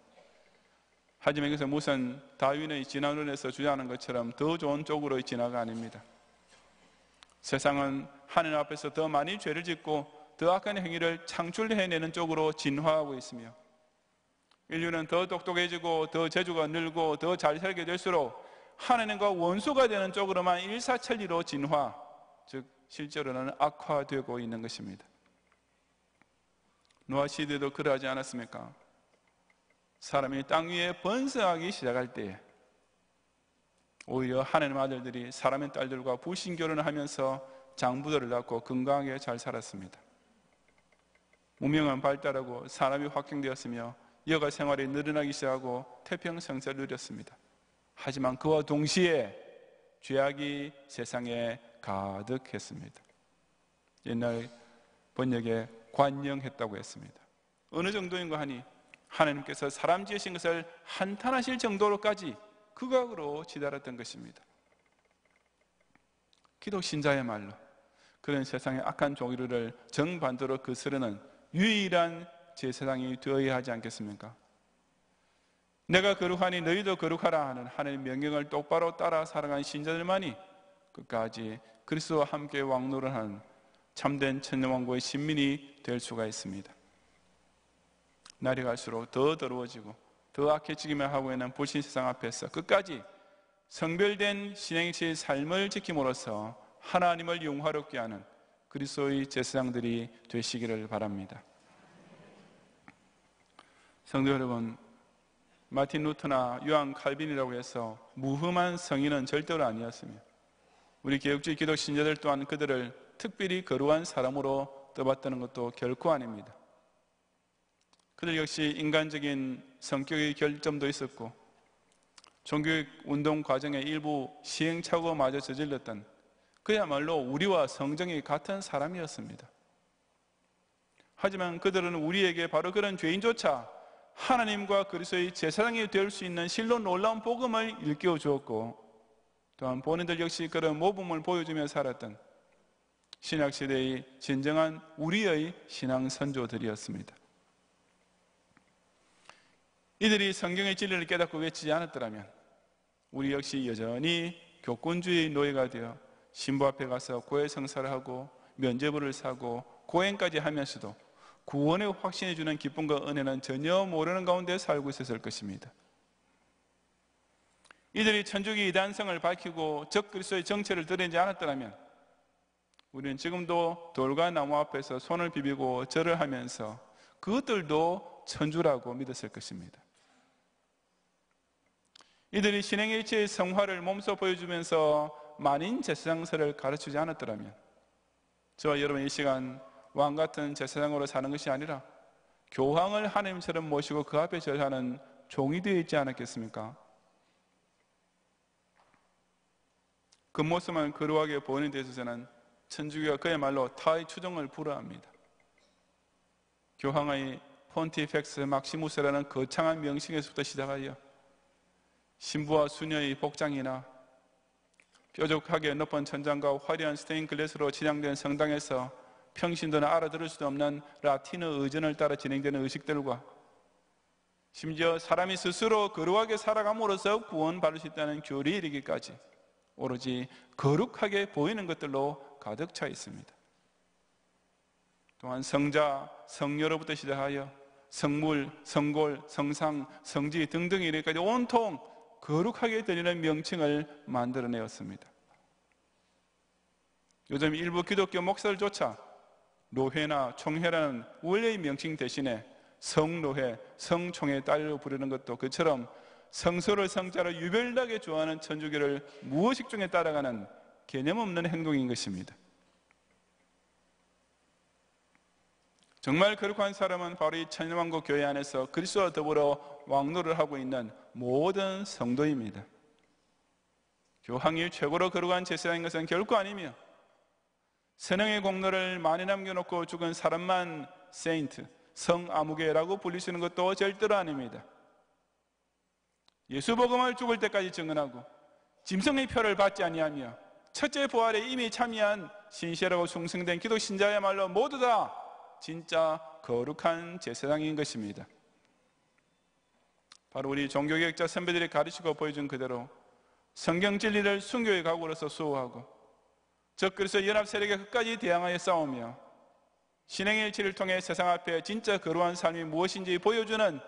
하지만 이것은 무슨 다윈의 진화론에서 주장하는 것처럼 더 좋은 쪽으로의 진화가 아닙니다. 세상은 하나님 앞에서 더 많이 죄를 짓고 더 악한 행위를 창출해내는 쪽으로 진화하고 있으며 인류는 더 똑똑해지고 더 재주가 늘고 더 잘 살게 될수록 하나님과 원수가 되는 쪽으로만 일사천리로 진화, 즉 실제로는 악화되고 있는 것입니다. 노아 시대도 그러하지 않았습니까? 사람이 땅 위에 번성하기 시작할 때에 오히려 하나님 아들들이 사람의 딸들과 불신결혼을 하면서 장부들을 낳고 건강하게 잘 살았습니다. 문명은 발달하고 산업이 확장되었으며 여가 생활이 늘어나기 시작하고 태평성세를 누렸습니다. 하지만 그와 동시에 죄악이 세상에 가득했습니다. 옛날 번역에 관영했다고 했습니다. 어느 정도인가 하니 하나님께서 사람 지으신 것을 한탄하실 정도로까지 극악으로 치달았던 것입니다. 기독 신자야말로 그런 세상의 악한 종류를 정반대로 거스르는 유일한 제사장이 되어야 하지 않겠습니까? 내가 거룩하니 너희도 거룩하라 하는 하나님의 명령을 똑바로 따라 살아간 신자들만이 끝까지 그리스도와 함께 왕노를 하는 참된 천년왕국의 신민이 될 수가 있습니다. 날이 갈수록 더 더러워지고 더 악해지기만 하고 있는 불신 세상 앞에서 끝까지 성별된 신행체의 삶을 지킴으로써 하나님을 영화롭게 하는 그리스도의 제사장들이 되시기를 바랍니다. 성도 여러분, 마틴 루터나 요한 칼빈이라고 해서 무흠한 성인은 절대로 아니었으며 우리 개혁주의 기독 신자들 또한 그들을 특별히 거룩한 사람으로 떠받드는 것도 결코 아닙니다. 그들 역시 인간적인 성격의 결점도 있었고 종교육 운동 과정의 일부 시행착오마저 저질렀던 그야말로 우리와 성정이 같은 사람이었습니다. 하지만 그들은 우리에게 바로 그런 죄인조차 하나님과 그리스도의 제사장이 될 수 있는 실로 놀라운 복음을 일깨워 주었고 또한 본인들 역시 그런 모범을 보여주며 살았던 신약시대의 진정한 우리의 신앙 선조들이었습니다. 이들이 성경의 진리를 깨닫고 외치지 않았더라면 우리 역시 여전히 교권주의 노예가 되어 신부 앞에 가서 고해성사를 하고 면죄부를 사고 고행까지 하면서도 구원의 확신해 주는 기쁨과 은혜는 전혀 모르는 가운데 살고 있었을 것입니다. 이들이 천주교 이단성을 밝히고 적그리스도의 정체를 드러내지 않았더라면 우리는 지금도 돌과 나무 앞에서 손을 비비고 절을 하면서 그것들도 천주라고 믿었을 것입니다. 이들이 신행일체의 성화를 몸소 보여주면서 만인 제사장설을 가르치지 않았더라면 저와 여러분 이 시간 왕같은 제사장으로 사는 것이 아니라 교황을 하나님처럼 모시고 그 앞에 절하는 종이 되어 있지 않았겠습니까? 그 모습만 거룩하게 보이는 데 있어서는 천주교가 그야말로 타의 추종을 불허합니다. 교황의 폰티펙스 막시무스라는 거창한 명칭에서부터 시작하여 신부와 수녀의 복장이나 뾰족하게 높은 천장과 화려한 스테인 글래스로 치장된 성당에서 평신도는 알아들을 수도 없는 라틴어 의전을 따라 진행되는 의식들과 심지어 사람이 스스로 거룩하게 살아감으로써 구원받을 수 있다는 교리에 이르기까지 오로지 거룩하게 보이는 것들로 가득 차 있습니다. 또한 성자, 성녀로부터 시작하여 성물, 성골, 성상, 성지 등등에 이르기까지 온통 거룩하게 들리는 명칭을 만들어내었습니다. 요즘 일부 기독교 목사들조차 노회나 총회라는 원래의 명칭 대신에 성노회, 성총회 따위로 부르는 것도 그처럼 성소를 성자로 유별나게 좋아하는 천주교를 무의식 중에 따라가는 개념 없는 행동인 것입니다. 정말 거룩한 사람은 바로 이 천일왕국 교회 안에서 그리스도와 더불어 왕노를 하고 있는 모든 성도입니다. 교황이 최고로 거룩한 제사장인 것은 결코 아니며 선행의 공로를 많이 남겨놓고 죽은 사람만 세인트, 성아무개라고 불리시는 것도 절대로 아닙니다. 예수 복음을 죽을 때까지 증언하고 짐승의 표를 받지 아니하며 첫째 부활에 이미 참여한 신실하고 충성된 기독 신자야말로 모두 다 진짜 거룩한 제사장인 것입니다. 바로 우리 종교개혁자 선배들이 가르치고 보여준 그대로 성경 진리를 순교의 각오로서 수호하고 적그리스도 연합 세력에 끝까지 대항하여 싸우며 신행의 일치를 통해 세상 앞에 진짜 거룩한 삶이 무엇인지 보여주는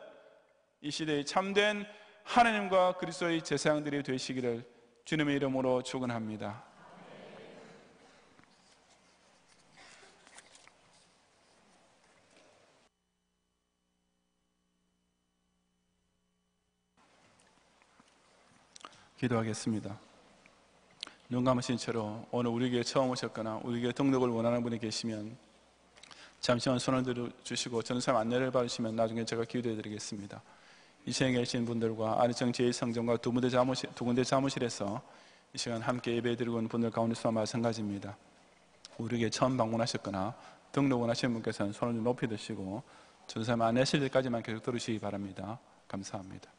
이 시대의 참된 하나님과 그리스도의 제사장들이 되시기를 주님의 이름으로 축원합니다. 기도하겠습니다. 눈 감으신 채로 오늘 우리에게 처음 오셨거나 우리에게 등록을 원하는 분이 계시면 잠시만 손을 들어주시고 전사님 안내를 받으시면 나중에 제가 기도해 드리겠습니다. 이 시간에 계신 분들과 안희정 제2성전과 두 군데 사무실에서 이 시간 함께 예배 드리고 있는 분들 가운데서 마찬가지입니다. 우리에게 처음 방문하셨거나 등록 원하시는 분께서는 손을 좀 높이 드시고 전사님 안내하실 때까지만 계속 들으시기 바랍니다. 감사합니다.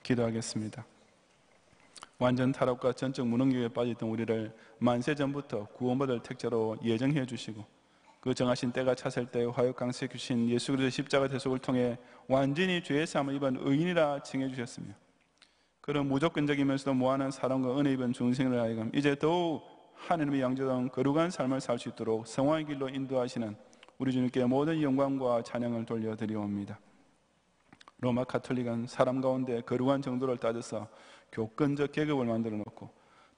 기도하겠습니다. 완전 타락과 전적 무능력에 빠져있던 우리를 만세 전부터 구원받을 택자로 예정해 주시고 그 정하신 때가 찼을 때 화역 강세 주신 예수 그리스도의 십자가 대속을 통해 완전히 죄의 사함을 입은 의인이라 칭해 주셨으며 그런 무조건적이면서도 무한한 사랑과 은혜 입은 중생을 하여금 이제 더욱 하나님의 양자다운 거룩한 삶을 살 수 있도록 성화의 길로 인도하시는 우리 주님께 모든 영광과 찬양을 돌려드리옵니다. 로마 카톨릭은 사람 가운데 거룩한 정도를 따져서 교권적 계급을 만들어 놓고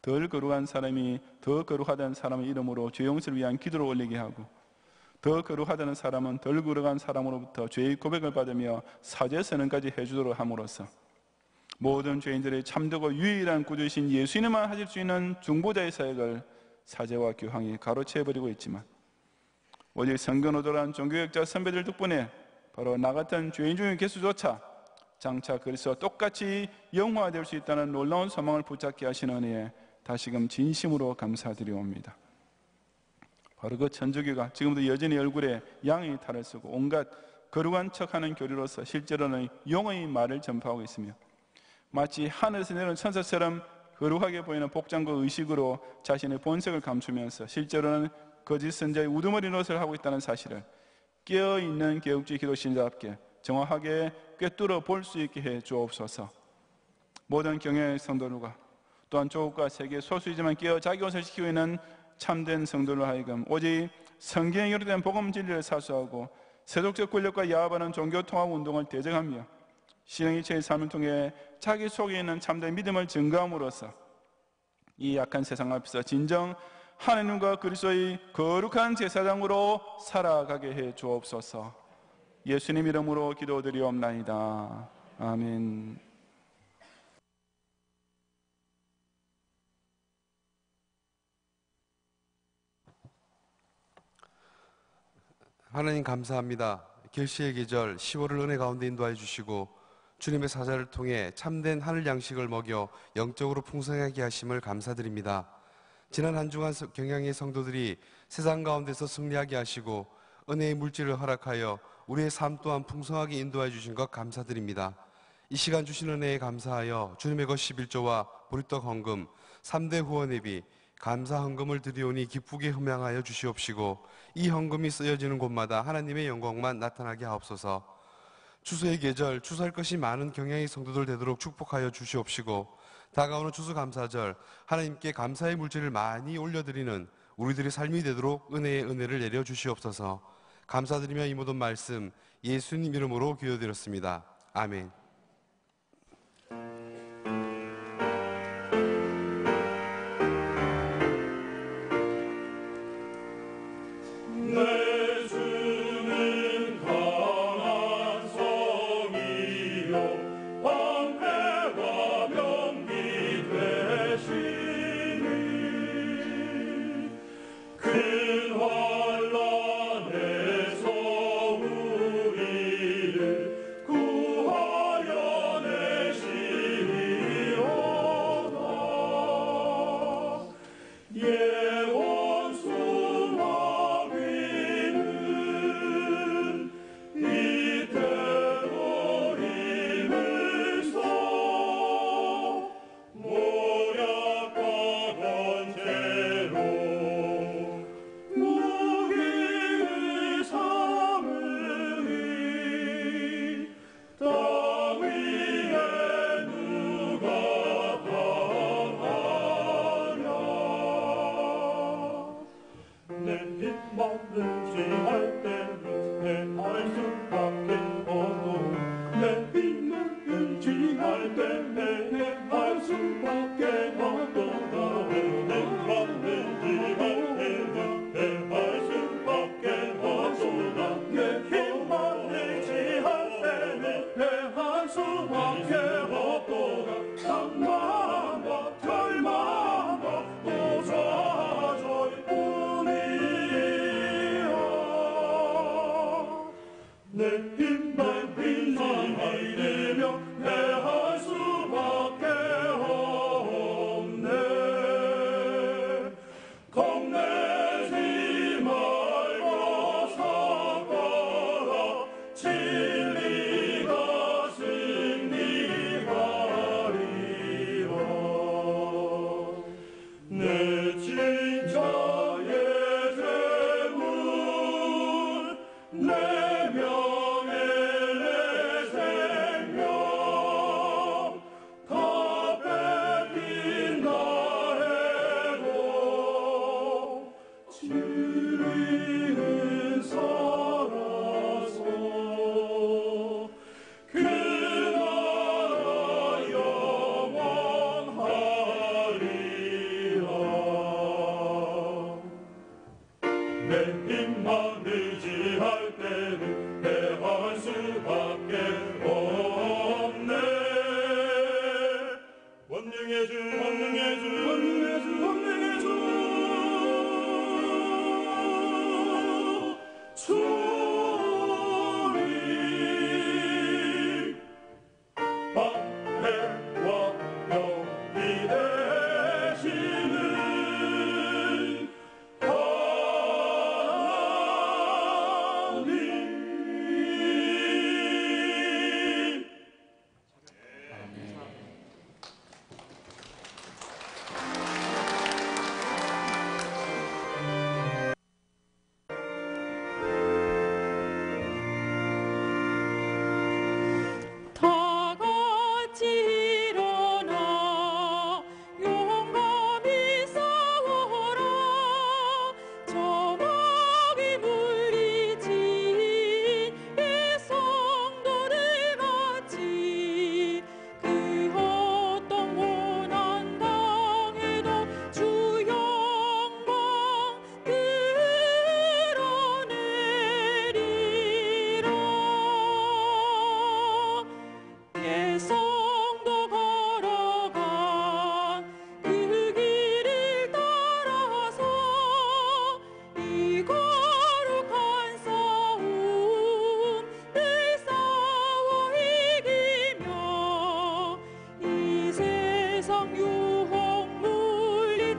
덜 거룩한 사람이 더 거룩하다는 사람의 이름으로 죄 용서를 위한 기도를 올리게 하고 더 거룩하다는 사람은 덜 거룩한 사람으로부터 죄의 고백을 받으며 사죄 선언까지 해주도록 함으로써 모든 죄인들의 참되고 유일한 구주이신 예수님만 하실 수 있는 중보자의 사역을 사제와 교황이 가로채버리고 있지만 오직 성경노도란 종교개혁자 선배들 덕분에 바로 나 같은 죄인 중의 개수조차 장차 그리스도와 똑같이 영화될 수 있다는 놀라운 소망을 붙잡게 하시는 은혜에 다시금 진심으로 감사드리옵니다. 바로 그 천주교가 지금도 여전히 얼굴에 양의 탈을 쓰고 온갖 거룩한 척하는 교리로서 실제로는 용의 말을 전파하고 있으며 마치 하늘에서 내려온 천사처럼 거룩하게 보이는 복장과 의식으로 자신의 본색을 감추면서 실제로는 거짓 선자의 우두머리 노릇을 하고 있다는 사실을 깨어있는 개혁주의 기독신자답게 정확하게 꿰뚫어 볼 수 있게 해 주옵소서. 모든 경외의 성도들과 또한 조국과 세계 소수이지만 깨어 자기 옷을 지키고 있는 참된 성도로 하여금 오직 성경에 기록된 복음 진리를 사수하고 세속적 권력과 야합하는 종교 통합 운동을 대적하며 신앙이체의 삶을 통해 자기 속에 있는 참된 믿음을 증거함으로써 이 약한 세상 앞에서 진정 하나님과 그리스도의 거룩한 제사장으로 살아가게 해 주옵소서. 예수님 이름으로 기도드리옵나이다. 아멘. 하나님 감사합니다. 결시의 계절 10월을 은혜 가운데 인도하여 주시고 주님의 사자를 통해 참된 하늘 양식을 먹여 영적으로 풍성하게 하심을 감사드립니다. 지난 한 주간 경향의 성도들이 세상 가운데서 승리하게 하시고 은혜의 물질을 허락하여 우리의 삶 또한 풍성하게 인도해 주신 것 감사드립니다. 이 시간 주신 은혜에 감사하여 주님의 것 11조와 보리떡 헌금 3대 후원회비 감사 헌금을 드리오니 기쁘게 흠양하여 주시옵시고 이 헌금이 쓰여지는 곳마다 하나님의 영광만 나타나게 하옵소서. 추수의 계절 추수할 것이 많은 경향의 성도들 되도록 축복하여 주시옵시고 다가오는 추수감사절 하나님께 감사의 물질을 많이 올려드리는 우리들의 삶이 되도록 은혜의 은혜를 내려 주시옵소서. 감사드리며 이 모든 말씀 예수님 이름으로 기도드렸습니다. 아멘.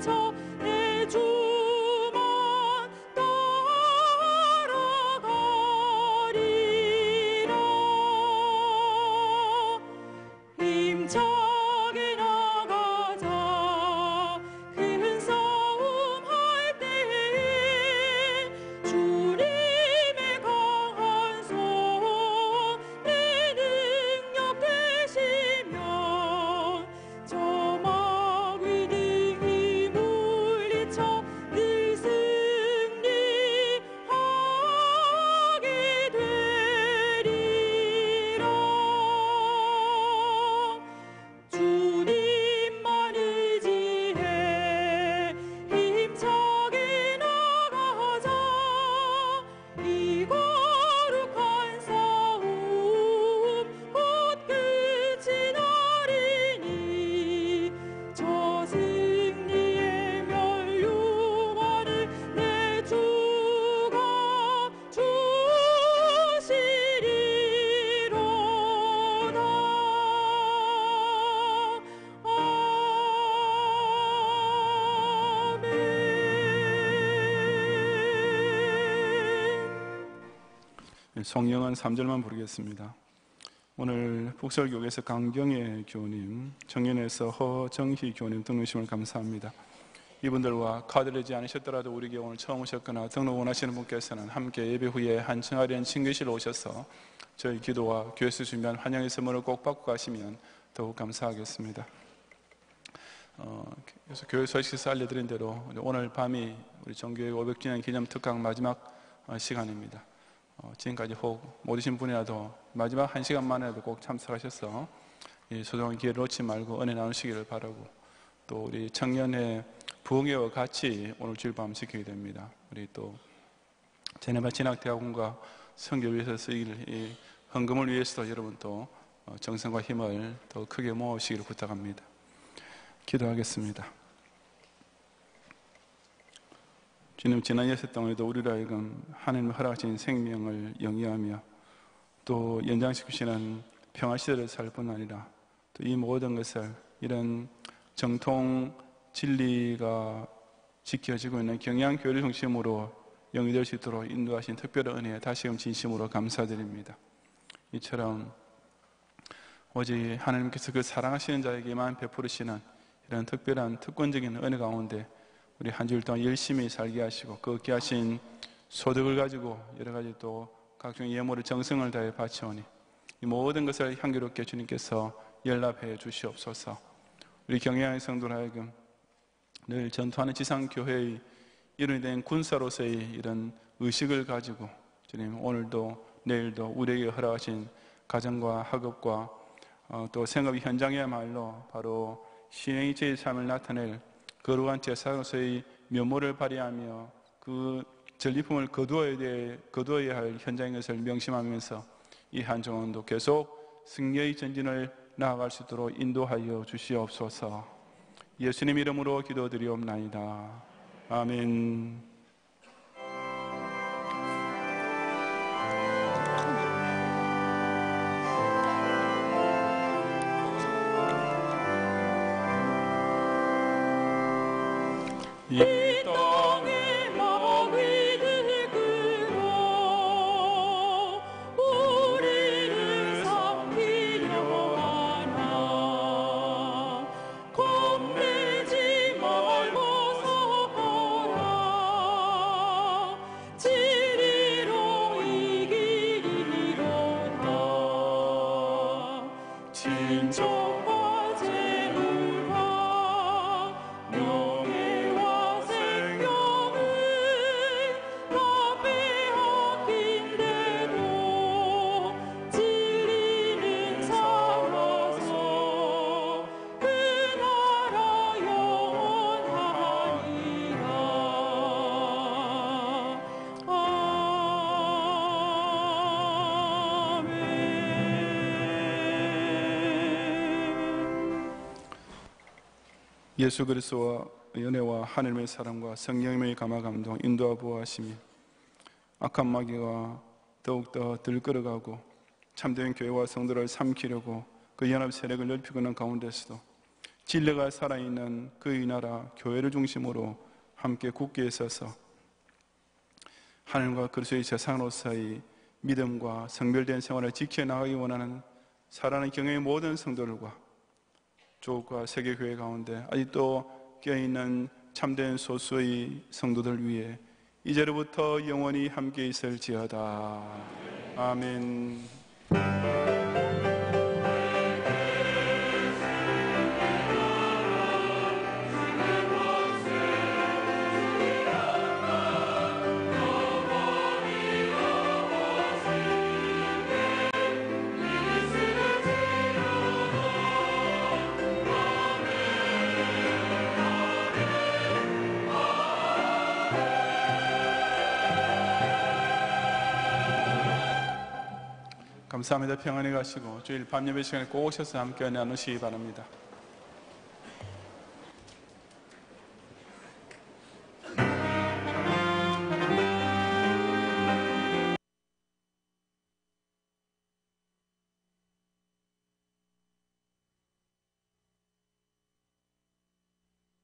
물리쳐 내 주만 따라가리라. 힘차게 나가자. 큰 싸움 할 때에 주님의 강한 손 내 능력 되시면 저 마귀 등이 물리쳐 늘 승리하게 되리라. 주님만 의지해 힘차게 나가자. 이 거룩한 싸움 곧 끝이 나리니 저 승리의 멸류관을 내 주가 주시리로다. 아멘. 성령한 3절만 부르겠습니다. 오늘 북설교회에서 강경애 교우님, 청년에서 허정희 교우님 등록심을 감사합니다. 이분들과 카드되지 않으셨더라도 우리에게 오늘 처음 오셨거나 등록 원하시는 분께서는 함께 예배 후에 한층아리한 친교실로 오셔서 저희 기도와 교회에서 준비한 환영의 선물을 꼭 받고 가시면 더욱 감사하겠습니다. 그래서 교회 소식에서 알려드린 대로 오늘 밤이 우리 정교회 500주년 기념 특강 마지막 시간입니다. 지금까지 혹 못 오신 분이라도 마지막 1시간만이라도 꼭 참석하셔서 이 소중한 기회를 놓지 말고 은혜 나누시기를 바라고, 또 우리 청년회 부흥회와 같이 오늘 주일 밤 지키게 됩니다. 우리 또 제네바 진학대학원과 선교위에서 쓰일 이 헌금을 위해서도 여러분 또 정성과 힘을 더 크게 모으시기를 부탁합니다. 기도하겠습니다. 주님, 지난 예수 동안에도 우리로 하여금 하나님 허락하신 생명을 영위하며 또 연장시키시는 평화시대를 살 뿐 아니라 또 이 모든 것을 이런 정통 진리가 지켜지고 있는 경양교회를 중심으로 영위될 수 있도록 인도하신 특별한 은혜에 다시금 진심으로 감사드립니다. 이처럼 오직 하나님께서 그 사랑하시는 자에게만 베푸시는 이런 특별한 특권적인 은혜 가운데 우리 한 주일 동안 열심히 살게 하시고 그 귀하신 소득을 가지고 여러 가지 또 각종 예물을 정성을 다해 바치오니 이 모든 것을 향기롭게 주님께서 연락해 주시옵소서. 우리 경양의 성도로 하여금 늘 전투하는 지상교회의 일원이 된 군사로서의 이런 의식을 가지고 주님 오늘도 내일도 우리에게 허락하신 가정과 학업과 또 생업의 현장이야말로 바로 신의 제의 삶을 나타낼 거룩한 제사로서의 면모를 발휘하며 그 전리품을 거두어야 할 현장인 것을 명심하면서 이 한 주간도 계속 승리의 전진을 나아갈 수 있도록 인도하여 주시옵소서. 예수님 이름으로 기도드리옵나이다. 아멘. 이 땅에 마귀들 끌어 우리를 삼키려 하나. 겁내지 말고 서거라. 진리로 이기리로다. 진정과 재물과 명예와 생명은 다 빼앗긴데도 진리는 살아서 그 나라 영원하리라. 아멘. 예수 그리스도와 연애와 하나님의 사랑과 성령님의 감화 감동 인도와 보호하심이 악한 마귀가 더욱더 들끓어가고 참된 교회와 성도를 삼키려고 그 연합 세력을 넓히고 있는 가운데서도 진리가 살아있는 그의 나라 교회를 중심으로 함께 굳게 서서 하늘과 그리스도의 세상으로서의 믿음과 성별된 생활을 지켜나가기 원하는 사랑하는 경외의 모든 성도들과 조국과 세계교회 가운데 아직도 깨어있는 참된 소수의 성도들 위해 이제로부터 영원히 함께 있을지어다. 아멘. 감사합니다. 평안히 가시고 주일 밤 예배 시간에 꼭 오셔서 함께 나누시기 바랍니다.